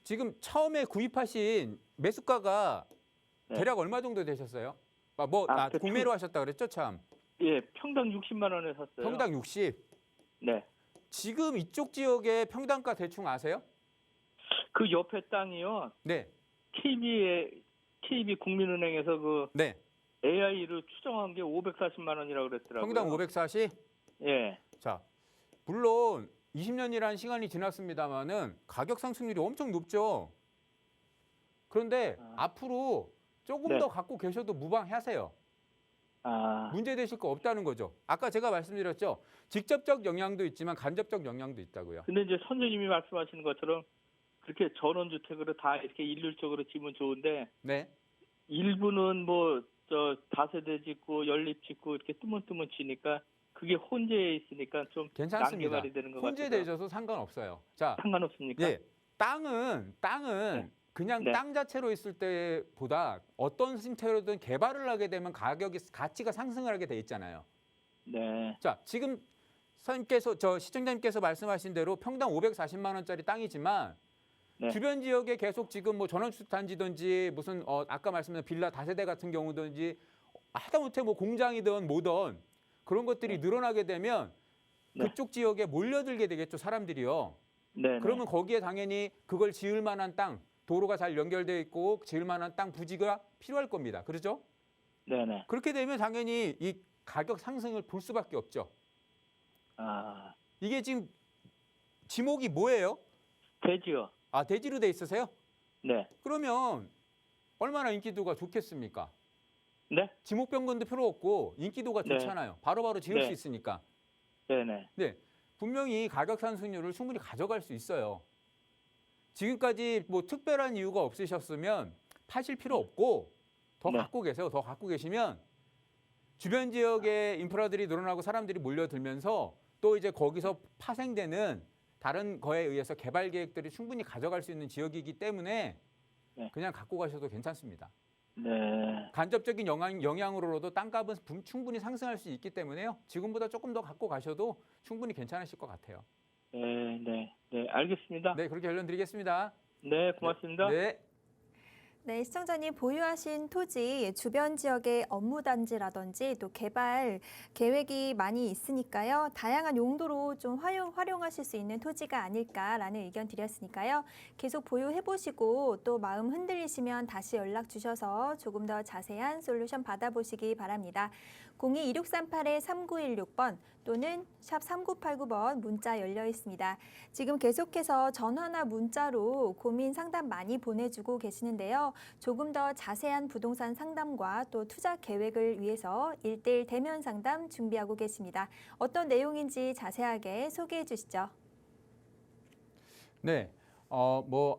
지금 처음에 구입하신 매수가가 네. 대략 얼마 정도 되셨어요? 그 구매로 하셨다 그랬죠, 참. 예, 평당 60만 원에 샀어요. 평당 60. 네. 지금 이쪽 지역의 평당가 대충 아세요? 그 옆에 땅이요. 네. KB 국민은행에서 그 네. AI를 추정한 게 540만 원이라고 그랬더라고요. 평당 540. 예. 자, 물론 20년이라는 시간이 지났습니다만은 가격 상승률이 엄청 높죠. 그런데 앞으로 조금 네. 더 갖고 계셔도 무방하세요. 문제 되실 거 없다는 거죠. 아까 제가 말씀드렸죠. 직접적 영향도 있지만 간접적 영향도 있다고요. 근데 이제 선생님이 말씀하시는 것처럼 그렇게 전원주택으로 다 이렇게 일률적으로 지면 좋은데 네. 일부는 뭐 다세대 짓고 연립 짓고 이렇게 뜨문뜨문 지니까 그게 혼재해 있으니까 좀 괜찮습니다. 난개발이 되는 것 같아요. 혼재되셔도 상관없어요. 자, 상관없습니까? 예. 땅은 네. 그냥 네. 땅 자체로 있을 때보다 어떤 형태로든 개발을 하게 되면 가치가 상승을 하게 돼 있잖아요. 네. 자, 지금 시청자님께서 말씀하신 대로 평당 540만 원짜리 땅이지만 네. 주변 지역에 계속 지금 뭐 전원주택 단지든지 무슨 아까 말씀드린 빌라 다세대 같은 경우든지 하다못해 뭐 공장이든 뭐든 그런 것들이 늘어나게 되면 네. 그쪽 지역에 몰려들게 되겠죠, 사람들이요. 네. 그러면 거기에 당연히 그걸 지을 만한 땅, 도로가 잘 연결되어 있고 지을 만한 땅 부지가 필요할 겁니다. 그렇죠? 네. 네. 그렇게 되면 당연히 이 가격 상승을 볼 수밖에 없죠. 이게 지금 지목이 뭐예요? 대지요. 대지로 돼 있으세요? 네. 그러면 얼마나 인기도가 좋겠습니까? 네. 지목 변경도 필요 없고 인기도가 네. 좋잖아요. 바로바로 지을 네. 수 있으니까. 네. 네. 네, 분명히 가격 상승률을 충분히 가져갈 수 있어요. 지금까지 뭐 특별한 이유가 없으셨으면 파실 필요 없고 더 네. 갖고 계세요. 더 갖고 계시면 주변 지역에 인프라들이 늘어나고 사람들이 몰려들면서 또 이제 거기서 파생되는 다른 거에 의해서 개발 계획들이 충분히 가져갈 수 있는 지역이기 때문에 네. 그냥 갖고 가셔도 괜찮습니다. 네. 간접적인 영향으로도 땅값은 충분히 상승할 수 있기 때문에요. 지금보다 조금 더 갖고 가셔도 충분히 괜찮으실 것 같아요. 네. 네. 네. 알겠습니다. 네, 그렇게 결론 드리겠습니다. 네. 고맙습니다. 네. 네, 시청자님 보유하신 토지 주변 지역의 업무단지라든지 또 개발 계획이 많이 있으니까요. 다양한 용도로 좀 활용하실 수 있는 토지가 아닐까라는 의견 드렸으니까요. 계속 보유해보시고 또 마음 흔들리시면 다시 연락 주셔서 조금 더 자세한 솔루션 받아보시기 바랍니다. 02-2638-3916번 또는 샵 3989번 문자 열려 있습니다. 지금 계속해서 전화나 문자로 고민 상담 많이 보내주고 계시는데요. 조금 더 자세한 부동산 상담과 또 투자 계획을 위해서 1:1 대면 상담 준비하고 계십니다. 어떤 내용인지 자세하게 소개해 주시죠. 네.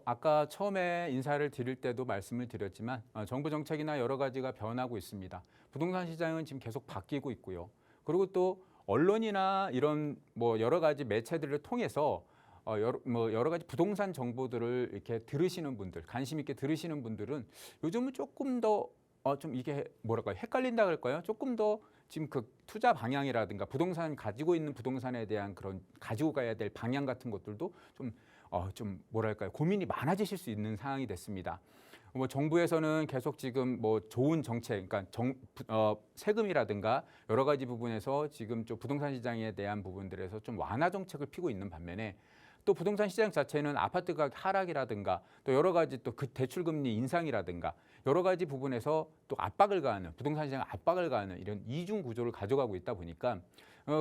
아까 처음에 인사를 드릴 때도 말씀을 드렸지만 정부 정책이나 여러 가지가 변하고 있습니다. 부동산 시장은 지금 계속 바뀌고 있고요. 그리고 또 언론이나 이런 여러 가지 매체들을 통해서 여러 가지 부동산 정보들을 이렇게 들으시는 분들, 관심 있게 들으시는 분들은 요즘은 조금 더 좀 이게 헷갈린다 그럴까요? 조금 더 지금 그 투자 방향이라든가 가지고 있는 부동산에 대한 그런 가지고 가야 될 방향 같은 것들도 고민이 많아지실 수 있는 상황이 됐습니다. 정부에서는 계속 지금 좋은 정책, 그러니까 세금이라든가 여러 가지 부분에서 지금 좀 부동산 시장에 대한 부분들에서 좀 완화 정책을 피고 있는 반면에 또 부동산 시장 자체는 아파트 가격 하락이라든가 또 여러 가지 또 그 대출 금리 인상이라든가 여러 가지 부분에서 또 부동산 시장 압박을 가하는 이런 이중 구조를 가져가고 있다 보니까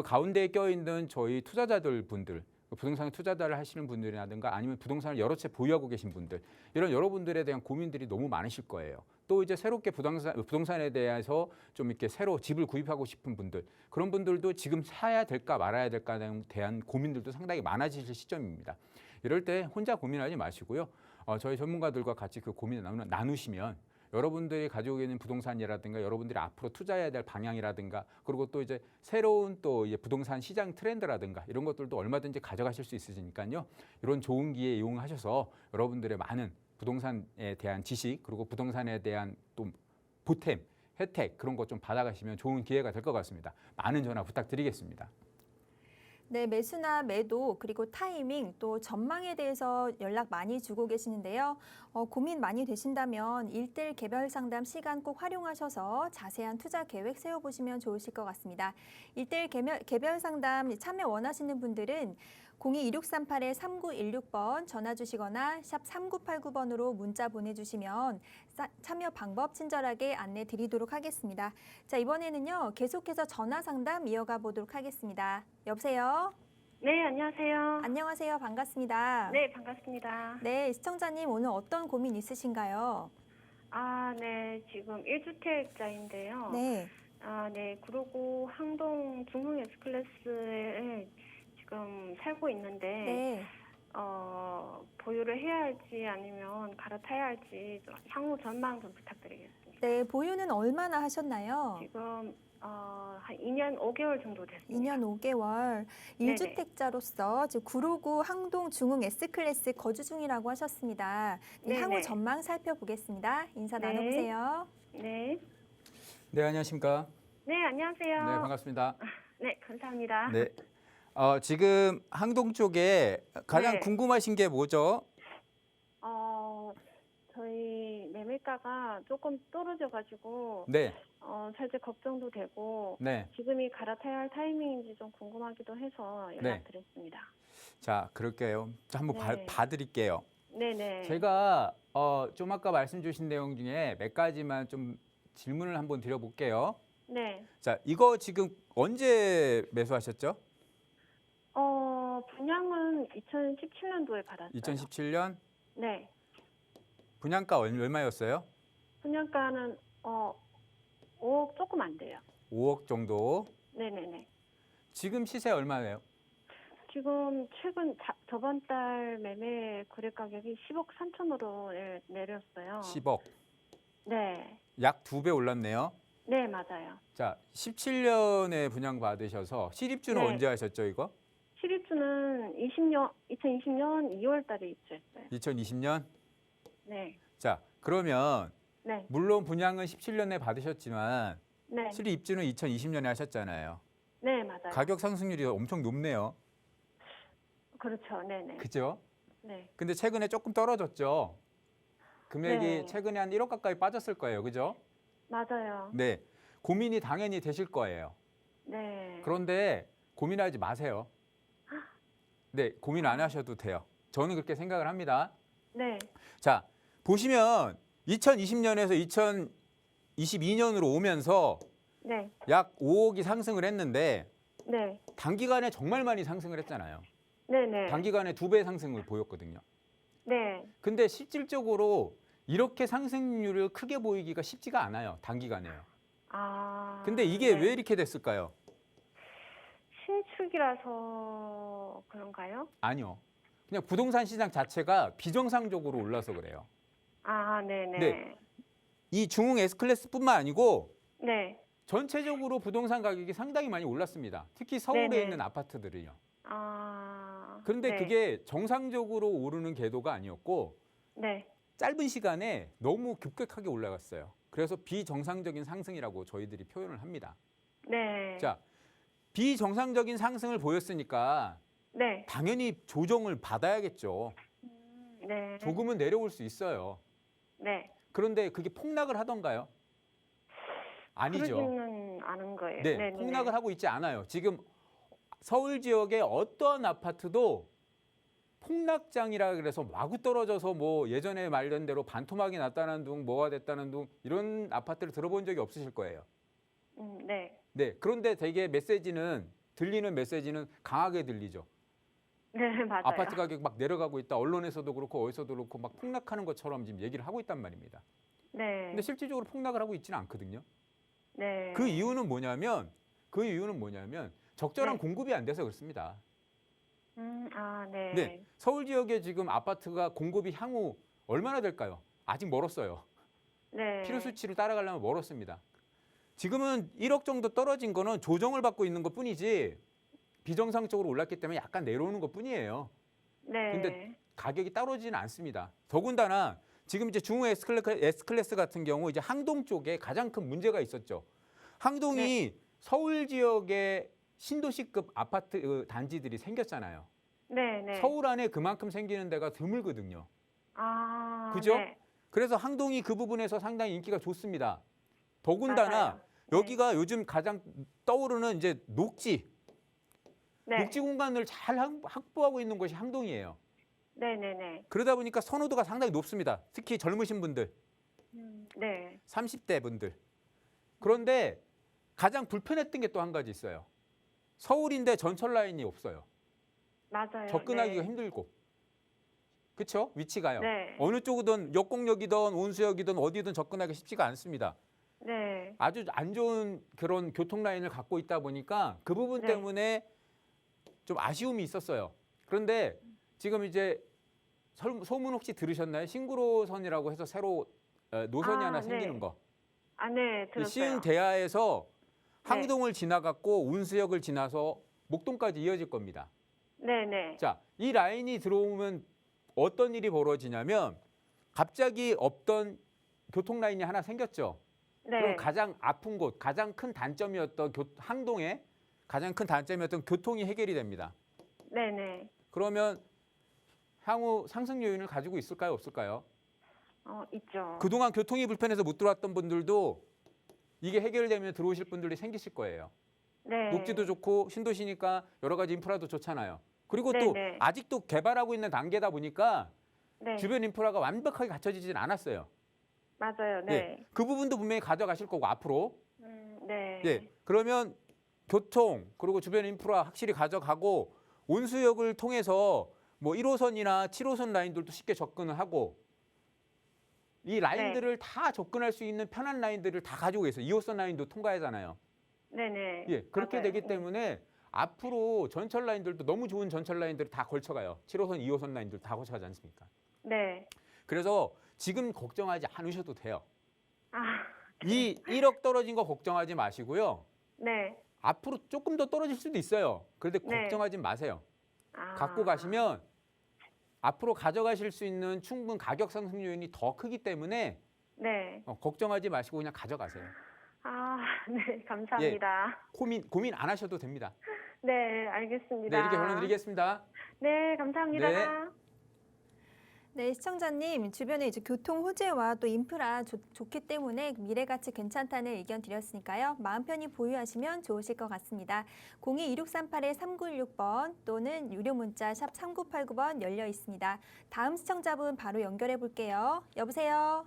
가운데에 껴있는 저희 투자자들 부동산에 투자를 하시는 분들이라든가 아니면 부동산을 여러 채 보유하고 계신 분들 이런 여러분들에 대한 고민들이 너무 많으실 거예요. 또 이제 새롭게 부동산에 대해서 좀 이렇게 새로 집을 구입하고 싶은 분들 그런 분들도 지금 사야 될까 말아야 될까에 대한 고민들도 상당히 많아지실 시점입니다. 이럴 때 혼자 고민하지 마시고요. 저희 전문가들과 같이 그 고민을 나누시면 여러분들이 가지고 있는 부동산이라든가 여러분들이 앞으로 투자해야 될 방향이라든가 그리고 또 이제 새로운 또 이제 부동산 시장 트렌드라든가 이런 것들도 얼마든지 가져가실 수 있으니까요. 이런 좋은 기회 이용하셔서 여러분들의 많은 부동산에 대한 지식 그리고 부동산에 대한 또 보탬, 혜택 그런 것 좀 받아가시면 좋은 기회가 될 것 같습니다. 많은 전화 부탁드리겠습니다. 네, 매수나 매도 그리고 타이밍 또 전망에 대해서 연락 많이 주고 계시는데요. 고민 많이 되신다면 1:1 개별 상담 시간 꼭 활용하셔서 자세한 투자 계획 세워보시면 좋으실 것 같습니다. 1:1 개별 상담 참여 원하시는 분들은 02-2638-3916번 전화 주시거나 샵 3989번으로 문자 보내주시면 참여 방법 친절하게 안내 드리도록 하겠습니다. 자, 이번에는요. 계속해서 전화 상담 이어가 보도록 하겠습니다. 여보세요? 네, 안녕하세요. 안녕하세요. 반갑습니다. 네, 반갑습니다. 네, 시청자님 오늘 어떤 고민 있으신가요? 네, 지금 1주택자인데요. 네. 네, 구로구 항동 중흥 S클래스에 지금 살고 있는데, 네. 보유를 해야 할지 아니면 갈아타야 할지 좀 향후 전망 좀 부탁드리겠습니다. 네, 보유는 얼마나 하셨나요? 지금, 한 2년 5개월 정도 됐습니다. 2년 5개월. 네네. 1주택자로서 지금 구로구 항동 중흥 S클래스 거주 중이라고 하셨습니다. 네, 향후 네네. 전망 살펴보겠습니다. 인사 네. 나눠보세요. 네. 네, 안녕하십니까? 네, 안녕하세요. 네, 반갑습니다. 네, 감사합니다. 네. 지금 항동 쪽에 가장 네. 궁금하신 게 뭐죠? 저희 매매가가 조금 떨어져가지고, 네. 살짝 걱정도 되고, 네. 지금이 갈아타야 할 타이밍인지 좀 궁금하기도 해서 연락드렸습니다. 자, 그럴게요. 자, 한번 네. 봐드릴게요. 네네. 제가 좀 아까 말씀 주신 내용 중에 몇 가지만 좀 질문을 한번 드려볼게요. 네. 자, 이거 지금 언제 매수하셨죠? 분양은 2017년도에 받았어요. 2017년? 네. 분양가 얼마였어요? 분양가는 5억 조금 안 돼요. 5억 정도. 네네네. 지금 시세 얼마예요? 지금 최근 저번 달 매매 거래 가격이 10억 3천으로 내렸어요. 10억. 네. 약 2배 올랐네요. 네, 맞아요. 자, 17년에 분양 받으셔서 실입주는 네. 언제 하셨죠, 이거? 실입주는 2020년 2월 달에 입주했어요. 2020년? 네. 자, 그러면 네. 물론 분양은 17년에 받으셨지만 네. 실입주는 2020년에 하셨잖아요. 네, 맞아요. 가격 상승률이 엄청 높네요. 그렇죠. 네네. 그죠? 네. 근데 최근에 조금 떨어졌죠. 금액이 네. 최근에 한 1억 가까이 빠졌을 거예요. 그죠? 맞아요. 네. 고민이 당연히 되실 거예요. 네. 그런데 고민하지 마세요. 네, 고민 안 하셔도 돼요. 저는 그렇게 생각을 합니다. 네. 자, 보시면 2020년에서 2022년으로 오면서 네. 약 5억이 상승을 했는데 네. 단기간에 정말 많이 상승을 했잖아요. 네네. 단기간에 2배 상승을 보였거든요. 네. 근데 실질적으로 이렇게 상승률을 크게 보이기가 쉽지가 않아요. 단기간에요. 근데 이게 네. 왜 이렇게 됐을까요? 신축이라서 그런가요? 아니요. 그냥 부동산 시장 자체가 비정상적으로 올라서 그래요. 네네. 네. 이 중흥 S클래스뿐만 아니고 네. 전체적으로 부동산 가격이 상당히 많이 올랐습니다. 특히 서울에 네네. 있는 아파트들은요. 그런데 네. 그게 정상적으로 오르는 궤도가 아니었고 네. 짧은 시간에 너무 급격하게 올라갔어요. 그래서 비정상적인 상승이라고 저희들이 표현을 합니다. 네. 자, 비정상적인 상승을 보였으니까 네. 당연히 조정을 받아야겠죠. 네. 조금은 내려올 수 있어요. 네. 그런데 그게 폭락을 하던가요? 아니죠. 그러지는 않은 거예요. 네, 네네네. 폭락을 하고 있지 않아요. 지금 서울 지역의 어떠한 아파트도 폭락장이라 그래서 마구 떨어져서 뭐 예전에 말된 대로 반토막이 났다는 둥, 뭐가 됐다는 둥 이런 아파트를 들어본 적이 없으실 거예요. 네. 네, 그런데 되게 들리는 메시지는 강하게 들리죠. 네, 맞아요. 아파트 가격 막 내려가고 있다. 언론에서도 그렇고 어디서도 그렇고 막 폭락하는 것처럼 지금 얘기를 하고 있단 말입니다. 네. 근데 실질적으로 폭락을 하고 있지는 않거든요. 네. 그 이유는 뭐냐면 적절한 네. 공급이 안 돼서 그렇습니다. 네. 네, 서울 지역에 지금 아파트가 공급이 향후 얼마나 될까요? 아직 멀었어요. 네. 필요 수치를 따라가려면 멀었습니다. 지금은 1억 정도 떨어진 거는 조정을 받고 있는 것뿐이지 비정상적으로 올랐기 때문에 약간 내려오는 것뿐이에요. 네. 근데 가격이 떨어지지는 않습니다. 더군다나 지금 이제 중후 S클래스 같은 경우 이제 항동 쪽에 가장 큰 문제가 있었죠. 항동이 서울 지역의 신도시급 아파트 단지들이 생겼잖아요. 네, 네. 서울 안에 그만큼 생기는 데가 드물거든요. 아, 그죠? 네. 그래서 항동이 그 부분에서 상당히 인기가 좋습니다. 더군다나 맞아요. 네. 여기가 요즘 가장 떠오르는 이제 녹지, 네. 녹지 공간을 잘 확보하고 있는 곳이 항동이에요. 네, 네, 네. 그러다 보니까 선호도가 상당히 높습니다. 특히 젊으신 분들, 네. 30대 분들. 그런데 가장 불편했던 게 또 한 가지 있어요. 서울인데 전철 라인이 없어요. 맞아요. 접근하기가 네. 힘들고. 그렇죠? 위치가요. 네. 어느 쪽이든 역곡역이든 온수역이든 어디든 접근하기 쉽지가 않습니다. 네. 아주 안 좋은 그런 교통 라인을 갖고 있다 보니까 그 부분 네. 때문에 좀 아쉬움이 있었어요. 그런데 지금 이제 소문 혹시 들으셨나요? 신구로선이라고 해서 새로 노선이 하나 생기는 네. 거. 아, 네. 이 들었어요. 시흥대하에서 네. 항동을 지나갔고 운수역을 지나서 목동까지 이어질 겁니다. 네, 네. 자, 이 라인이 들어오면 어떤 일이 벌어지냐면 갑자기 없던 교통 라인이 하나 생겼죠. 네. 그럼 가장 아픈 곳, 가장 큰 단점이었던 항동의 가장 큰 단점이었던 교통이 해결이 됩니다. 네, 네. 그러면 향후 상승 요인을 가지고 있을까요, 없을까요? 있죠. 그동안 교통이 불편해서 못 들어왔던 분들도 이게 해결되면 들어오실 분들이 생기실 거예요. 네. 녹지도 좋고 신도시니까 여러 가지 인프라도 좋잖아요. 그리고 네, 또 네. 아직도 개발하고 있는 단계다 보니까 네. 주변 인프라가 완벽하게 갖춰지진 않았어요. 맞아요. 네. 예, 그 부분도 분명히 가져가실 거고 앞으로. 네. 예, 그러면 교통 그리고 주변 인프라 확실히 가져가고 온수역을 통해서 뭐 1호선이나 7호선 라인들도 쉽게 접근을 하고 이 라인들을 다 접근할 수 있는 편한 라인들을 다 가지고 있어요. 2호선 라인도 통과하잖아요. 네, 네. 예, 그렇게 맞아요. 되기 때문에 앞으로 전철 라인들도 너무 좋은 전철 라인들을 다 걸쳐가요. 7호선, 2호선 라인들 다 걸쳐가지 않습니까? 네. 그래서 지금 걱정하지 않으셔도 돼요. 아, 이 1억 떨어진 거 걱정하지 마시고요. 네. 앞으로 조금 더 떨어질 수도 있어요. 그런데 네. 걱정하지 마세요. 아. 갖고 가시면 앞으로 가져가실 수 있는 충분 가격 상승 요인이 더 크기 때문에 네. 걱정하지 마시고 그냥 가져가세요. 아, 네. 감사합니다. 고민 안 하셔도 됩니다. 네, 알겠습니다. 네, 이렇게 결론 드리겠습니다. 네, 감사합니다. 네. 네, 시청자님, 주변에 이제 교통 호재와 또 인프라 좋기 때문에 미래 가치 괜찮다는 의견 드렸으니까요. 마음 편히 보유하시면 좋으실 것 같습니다. 02-2638-3916번 또는 유료 문자 샵 3989번 열려 있습니다. 다음 시청자분 바로 연결해 볼게요. 여보세요?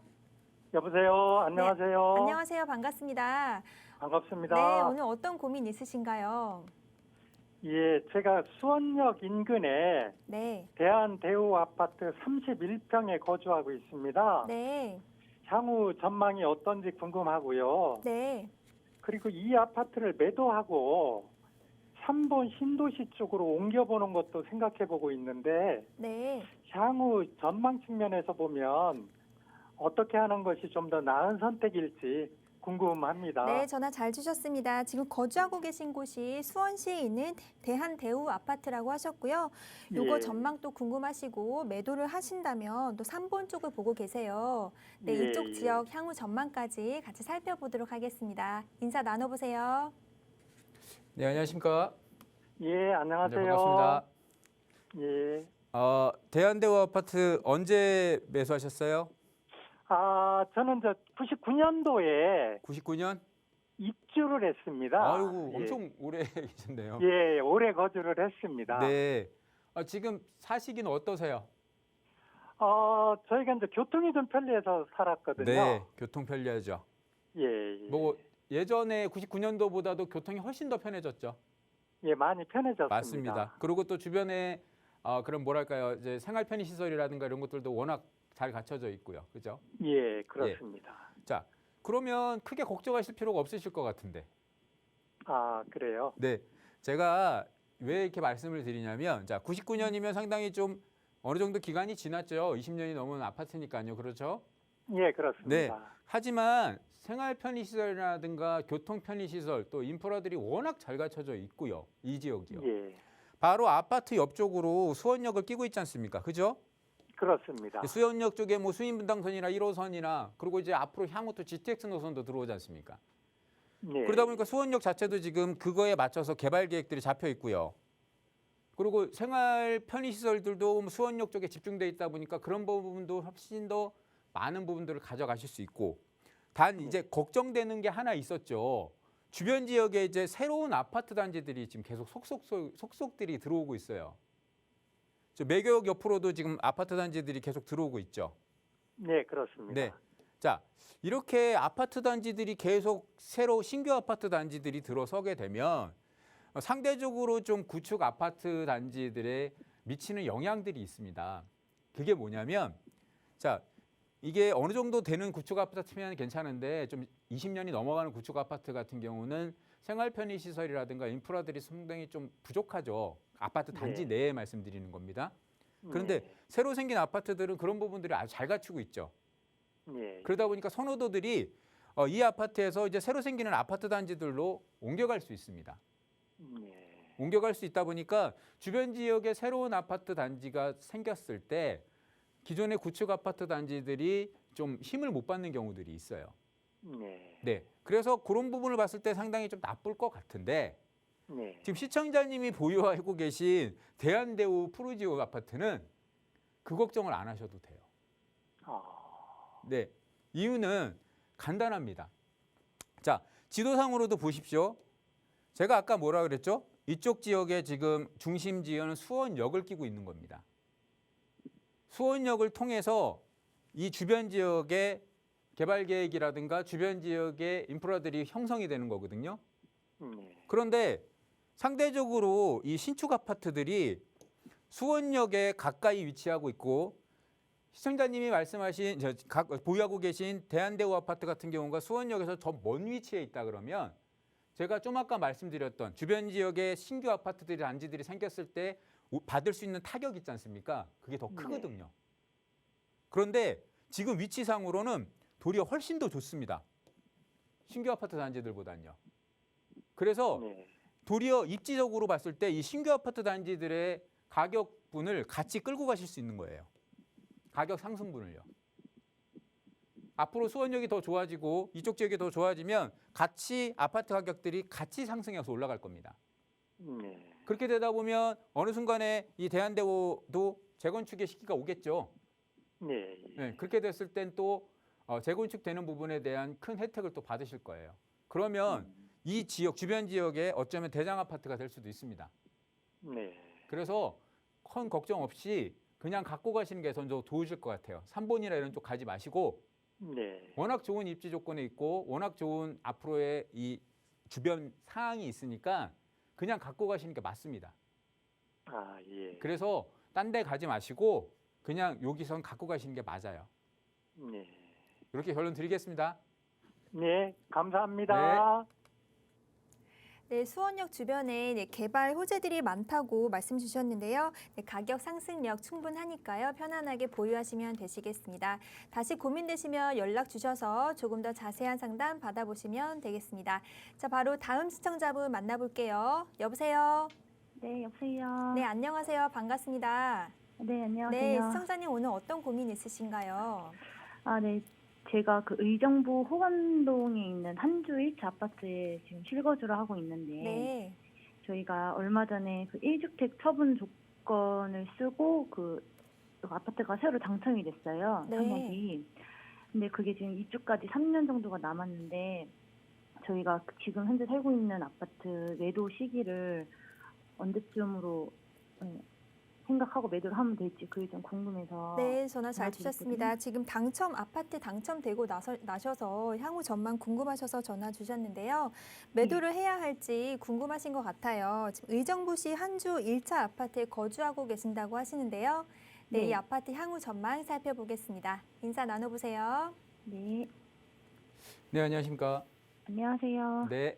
여보세요. 안녕하세요. 네, 안녕하세요. 반갑습니다. 반갑습니다. 네, 오늘 어떤 고민 있으신가요? 예, 제가 수원역 인근에 네, 대한대우 아파트 31평에 거주하고 있습니다. 네, 향후 전망이 어떤지 궁금하고요. 네. 그리고 이 아파트를 매도하고 3번 신도시 쪽으로 옮겨보는 것도 생각해보고 있는데 네. 향후 전망 측면에서 보면 어떻게 하는 것이 좀 더 나은 선택일지 궁금합니다. 네, 전화 잘 주셨습니다. 지금 거주하고 계신 곳이 수원시에 있는 대한대우 아파트라고 하셨고요. 요거 예. 전망도 궁금하시고 매도를 하신다면 또 3번 쪽을 보고 계세요. 네, 예, 이쪽 예. 지역 향후 전망까지 같이 살펴보도록 하겠습니다. 인사 나눠보세요. 네, 안녕하십니까? 예, 네, 안녕하세요. 반갑습니다. 예. 대한대우 아파트 언제 매수하셨어요? 저는 99년도에 99년? 입주를 했습니다. 아이고, 예. 엄청 오래 계셨네요. 예, 오래 거주를 했습니다. 네. 지금 사시기는 어떠세요? 저희가 이제 교통이 좀 편리해서 살았거든요. 네, 교통 편리하죠. 예, 예. 뭐 예전에 99년도보다도 교통이 훨씬 더 편해졌죠. 예, 많이 편해졌습니다. 맞습니다. 그리고 또 주변에 그런 뭐랄까요, 이제 생활 편의 시설이라든가 이런 것들도 워낙 잘 갖춰져 있고요. 그죠? 예, 그렇습니다. 자, 그러면 크게 걱정하실 필요가 없으실 것 같은데. 그래요? 네. 제가 왜 이렇게 말씀을 드리냐면, 자, 99년이면 상당히 좀 어느 정도 기간이 지났죠. 20년이 넘은 아파트니까요. 그렇죠? 예, 그렇습니다. 네. 하지만 생활 편의시설이라든가 교통 편의시설 또 인프라들이 워낙 잘 갖춰져 있고요. 이 지역이요. 예, 바로 아파트 옆쪽으로 수원역을 끼고 있지 않습니까? 그죠? 그렇습니다. 수원역 쪽에 뭐 수인분당선이나 1호선이나 그리고 이제 앞으로 향후 또 GTX 노선도 들어오지 않습니까? 예, 그러다 보니까 수원역 자체도 지금 그거에 맞춰서 개발 계획들이 잡혀 있고요. 그리고 생활 편의시설들도 뭐 수원역 쪽에 집중돼 있다 보니까 그런 부분도 훨씬 더 많은 부분들을 가져가실 수 있고 단 이제 걱정되는 게 하나 있었죠. 주변 지역에 이제 새로운 아파트 단지들이 지금 계속 속속들이 들어오고 있어요. 저 매교역 옆으로도 지금 아파트 단지들이 계속 들어오고 있죠. 네, 그렇습니다. 네. 자, 이렇게 아파트 단지들이 계속 새로 신규 아파트 단지들이 들어서게 되면 상대적으로 좀 구축 아파트 단지들에 미치는 영향들이 있습니다. 그게 뭐냐면 자, 이게 어느 정도 되는 구축 아파트면 괜찮은데 좀 20년이 넘어가는 구축 아파트 같은 경우는 생활 편의 시설이라든가 인프라들이 상당히 좀 부족하죠. 아파트 단지 네. 내에 말씀드리는 겁니다. 그런데 네. 새로 생긴 아파트들은 그런 부분들이 아주 잘 갖추고 있죠. 예, 그러다 보니까 선호도들이 이 아파트에서 이제 새로 생기는 아파트 단지들로 옮겨갈 수 있습니다. 예, 옮겨갈 수 있다 보니까 주변 지역에 새로운 아파트 단지가 생겼을 때 기존의 구축 아파트 단지들이 좀 힘을 못 받는 경우들이 있어요. 네, 네, 그래서 그런 부분을 봤을 때 상당히 좀 나쁠 것 같은데 네, 지금 시청자님이 보유하고 계신 대한대우 푸르지오 아파트는 그 걱정을 안 하셔도 돼요. 네, 이유는 간단합니다. 자, 지도상으로도 보십시오. 제가 아까 뭐라 그랬죠? 이쪽 지역에 지금 중심 지역은 수원역을 끼고 있는 겁니다. 수원역을 통해서 이 주변 지역의 개발 계획이라든가 주변 지역의 인프라들이 형성이 되는 거거든요. 네, 그런데 상대적으로 이 신축 아파트들이 수원역에 가까이 위치하고 있고 시청자님이 말씀하신 보유하고 계신 대한대우 아파트 같은 경우가 수원역에서 더 먼 위치에 있다 그러면 제가 좀 아까 말씀드렸던 주변 지역에 신규 아파트들이 단지들이 생겼을 때 받을 수 있는 타격이 있지 않습니까? 그게 더 크거든요. 그런데 지금 위치상으로는 도리어 훨씬 더 좋습니다. 신규 아파트 단지들보다는요. 그래서 네, 도리어 입지적으로 봤을 때 이 신규 아파트 단지들의 가격분을 같이 끌고 가실 수 있는 거예요. 가격 상승분을요. 앞으로 수원역이 더 좋아지고 이쪽 지역이 더 좋아지면 같이 아파트 가격들이 같이 상승해서 올라갈 겁니다. 네, 그렇게 되다 보면 어느 순간에 이 대한대우도 재건축의 시기가 오겠죠. 네, 네, 그렇게 됐을 땐 또 재건축되는 부분에 대한 큰 혜택을 또 받으실 거예요. 그러면 이 지역 주변 지역에 어쩌면 대장 아파트가 될 수도 있습니다. 네, 그래서 큰 걱정 없이 그냥 갖고 가시는 게 더 좋으실 것 같아요. 3번이나 이런 쪽 가지 마시고 네, 워낙 좋은 입지 조건에 있고 워낙 좋은 앞으로의 이 주변 상황이 있으니까 그냥 갖고 가시는 게 맞습니다. 아, 예, 그래서 딴 데 가지 마시고 그냥 여기선 갖고 가시는 게 맞아요. 네, 이렇게 결론 드리겠습니다. 네, 감사합니다. 네, 수원역 주변에 개발 호재들이 많다고 말씀 주셨는데요. 네, 가격 상승력 충분하니까요. 편안하게 보유하시면 되시겠습니다. 다시 고민되시면 연락 주셔서 조금 더 자세한 상담 받아보시면 되겠습니다. 자, 바로 다음 시청자분 만나볼게요. 여보세요? 네, 여보세요. 네, 안녕하세요. 반갑습니다. 네, 안녕하세요. 네, 시청자님 오늘 어떤 고민 있으신가요? 아, 네. 제가 그 의정부 호건동에 있는 한주 1차 아파트에 지금 실거주를 하고 있는데 네. 저희가 얼마 전에 그 1주택 처분 조건을 쓰고 그 아파트가 새로 당첨이 됐어요. 네. 상록이. 근데 그게 지금 입주까지 3년 정도가 남았는데 저희가 지금 현재 살고 있는 아파트 매도 시기를 언제쯤으로 생각하고 매도를 하면 될지 그게 좀 궁금해서. 네, 전화 잘 전화 주셨습니다. 지금 아파트 당첨되고 나셔서 향후 전망 궁금하셔서 전화 주셨는데요. 매도를 해야 할지 궁금하신 것 같아요. 지금 의정부시 한주 1차 아파트에 거주하고 계신다고 하시는데요. 네, 네. 이 아파트 향후 전망 살펴보겠습니다. 인사 나눠보세요. 네, 네, 안녕하십니까? 안녕하세요. 네.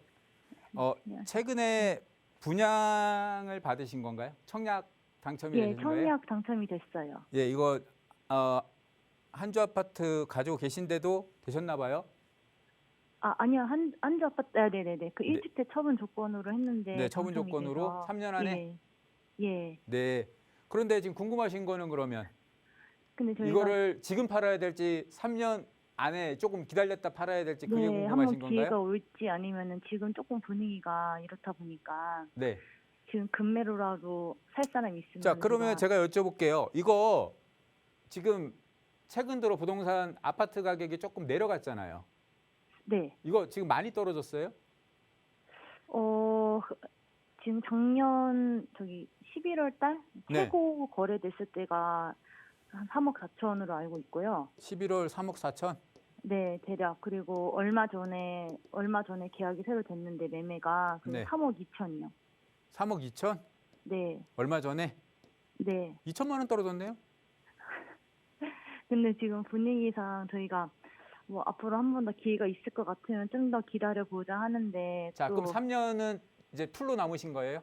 안녕하세요. 최근에 분양을 받으신 건가요? 청약 당첨이 예, 되신 거예요? 청약 당첨이 됐어요. 예, 이거 한주 아파트 가지고 계신데도 되셨나 봐요? 아니요. 한주 아파트, 네네네. 그 네. 1주택 처분 조건으로 했는데. 네, 처분 당첨이 조건으로 돼서. 3년 안에? 예. 예. 네. 그런데 지금 궁금하신 거는 그러면 근데 저희가 이거를 지금 팔아야 될지 3년 안에 조금 기다렸다 팔아야 될지 그게 네, 궁금하신 한번 건가요? 기회가 올지 아니면은 지금 조금 분위기가 이렇다 보니까 네. 지금 급매로라도 살 사람 있으면. 자, 그러면 제가 여쭤볼게요. 이거 지금 최근 들어 부동산 아파트 가격이 조금 내려갔잖아요. 네. 이거 지금 많이 떨어졌어요? 지금 작년 11월 달 네. 최고 거래됐을 때가 한 3억 4천으로 알고 있고요. 11월 3억 4천? 네, 대략. 그리고 얼마 전에 계약이 새로 됐는데 매매가 네. 3억 2천이요. 3억 2천? 네. 얼마 전에? 네. 2천만 원 떨어졌네요? 근데 지금 분위기상 저희가 뭐 앞으로 한 번 더 기회가 있을 것 같으면 좀 더 기다려 보자 하는데. 자, 또 그럼 3년은 이제 풀로 남으신 거예요?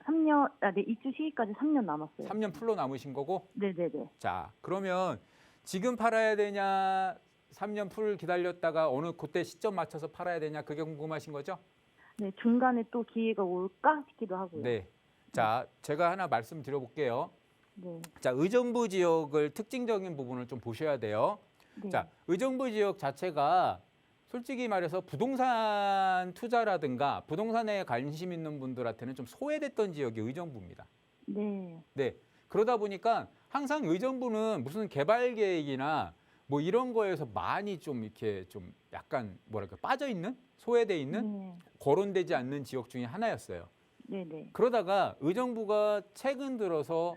3년, 네, 입주 시기까지 3년 남았어요. 3년 풀로 남으신 거고? 네네네. 자, 그러면 지금 팔아야 되냐, 3년 풀 기다렸다가 어느 그때 시점 맞춰서 팔아야 되냐, 그게 궁금하신 거죠? 네, 중간에 또 기회가 올까 싶기도 하고요. 네. 자, 제가 하나 말씀드려볼게요. 네. 자, 의정부 지역을 특징적인 부분을 좀 보셔야 돼요. 네. 자, 의정부 지역 자체가 솔직히 말해서 부동산 투자라든가 부동산에 관심 있는 분들한테는 좀 소외됐던 지역이 의정부입니다. 네. 네. 그러다 보니까 항상 의정부는 무슨 개발 계획이나 뭐 이런 거에서 많이 좀 이렇게 좀 약간 뭐랄까 빠져 있는, 소외돼 있는, 네. 거론되지 않는 지역 중에 하나였어요. 네네. 그러다가 의정부가 최근 들어서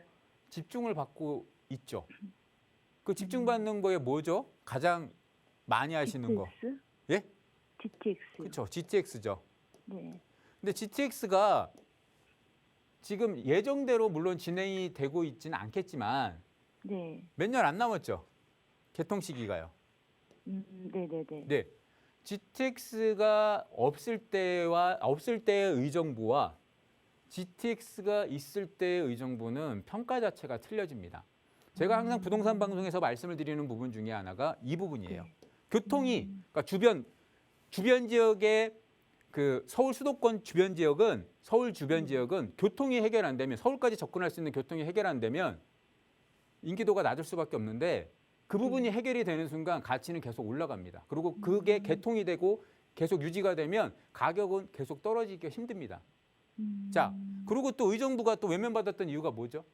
집중을 받고 있죠. 그 집중받는 거에 뭐죠? 가장 많이 하시는 거. GTX? 예? GTX. 그렇죠. GTX죠. 네. 근데 GTX가 지금 예정대로 물론 진행이 되고 있지는 않겠지만 네. 몇 년 안 남았죠. 개통 시기가요. 네네네. 네. GTX가 없을 때의 의정부와 GTX가 있을 때의 의정부는 평가 자체가 틀려집니다. 제가 항상 부동산 방송에서 말씀을 드리는 부분 중에 하나가 이 부분이에요. 교통이 그러니까 주변 지역의 그 서울 수도권 주변 지역은 교통이 해결 안 되면 서울까지 접근할 수 있는 교통이 해결 안 되면 인기도가 낮을 수밖에 없는데 그 부분이 해결이 되는 순간 가치는 계속 올라갑니다. 그리고 그게 개통이 되고 계속 유지가 되면 가격은 계속 떨어지기가 힘듭니다. 자, 그리고 또 의정부가 또 외면받았던 이유가 뭐죠?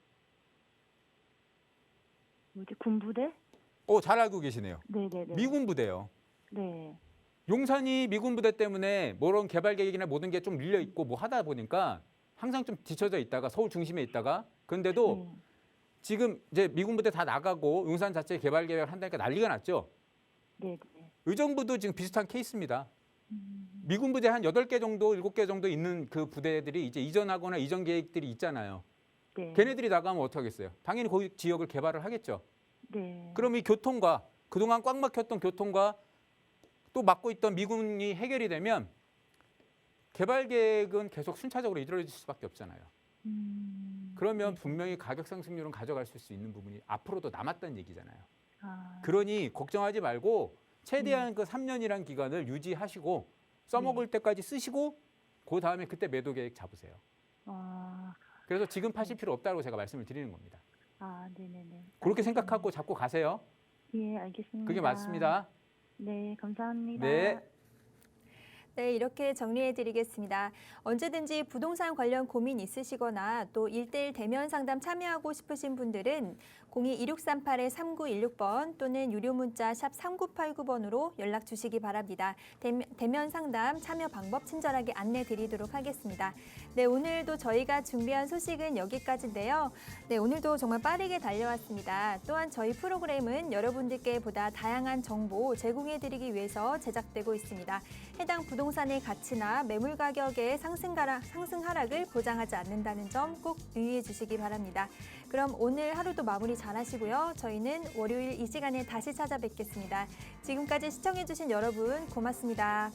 뭐지? 군부대? 잘 알고 계시네요. 네네네. 미군 부대요. 네. 용산이 미군 부대 때문에 뭐런 개발 계획이나 모든 게 좀 밀려 있고 뭐 하다 보니까 항상 좀 뒤쳐져 있다가 서울 중심에 있다가 그런데도 지금 이제 미군 부대 다 나가고 용산 자체 개발 계획을 한다니까 난리가 났죠. 네네. 의정부도 지금 비슷한 케이스입니다. 미군 부대 한 8개 정도, 7개 정도 있는 그 부대들이 이제 이전하거나 이전 계획들이 있잖아요. 네. 걔네들이 나가면 어떻게 하겠어요? 당연히 거기 지역을 개발을 하겠죠. 네. 그럼 이 교통과 그동안 꽉 막혔던 교통과 또 막고 있던 미군이 해결이 되면 개발 계획은 계속 순차적으로 이루어질 수밖에 없잖아요. 그러면 분명히 가격 상승률은 가져갈 수 있는 부분이 앞으로도 남았다는 얘기잖아요. 그러니 걱정하지 말고 최대한 그 3년이란 기간을 유지하시고 써먹을 때까지 쓰시고 그 다음에 그때 매도 계획 잡으세요. 그래서 지금 파실 필요 없다고 제가 말씀을 드리는 겁니다. 네네네. 그렇게 생각하고 잡고 가세요. 예, 알겠습니다. 그게 맞습니다. 네, 감사합니다. 네. 네, 이렇게 정리해드리겠습니다. 언제든지 부동산 관련 고민 있으시거나 또 1:1 대면 상담 참여하고 싶으신 분들은 02-2638-3916번 또는 유료 문자 샵 3989번으로 연락 주시기 바랍니다. 대면 상담 참여 방법 친절하게 안내 드리도록 하겠습니다. 네, 오늘도 저희가 준비한 소식은 여기까지인데요. 네, 오늘도 정말 빠르게 달려왔습니다. 또한 저희 프로그램은 여러분들께 보다 다양한 정보 제공해드리기 위해서 제작되고 있습니다. 해당 부동산의 가치나 매물 가격의 상승 하락을 보장하지 않는다는 점 꼭 유의해 주시기 바랍니다. 그럼 오늘 하루도 마무리 잘 하시고요. 저희는 월요일 이 시간에 다시 찾아뵙겠습니다. 지금까지 시청해 주신 여러분 고맙습니다.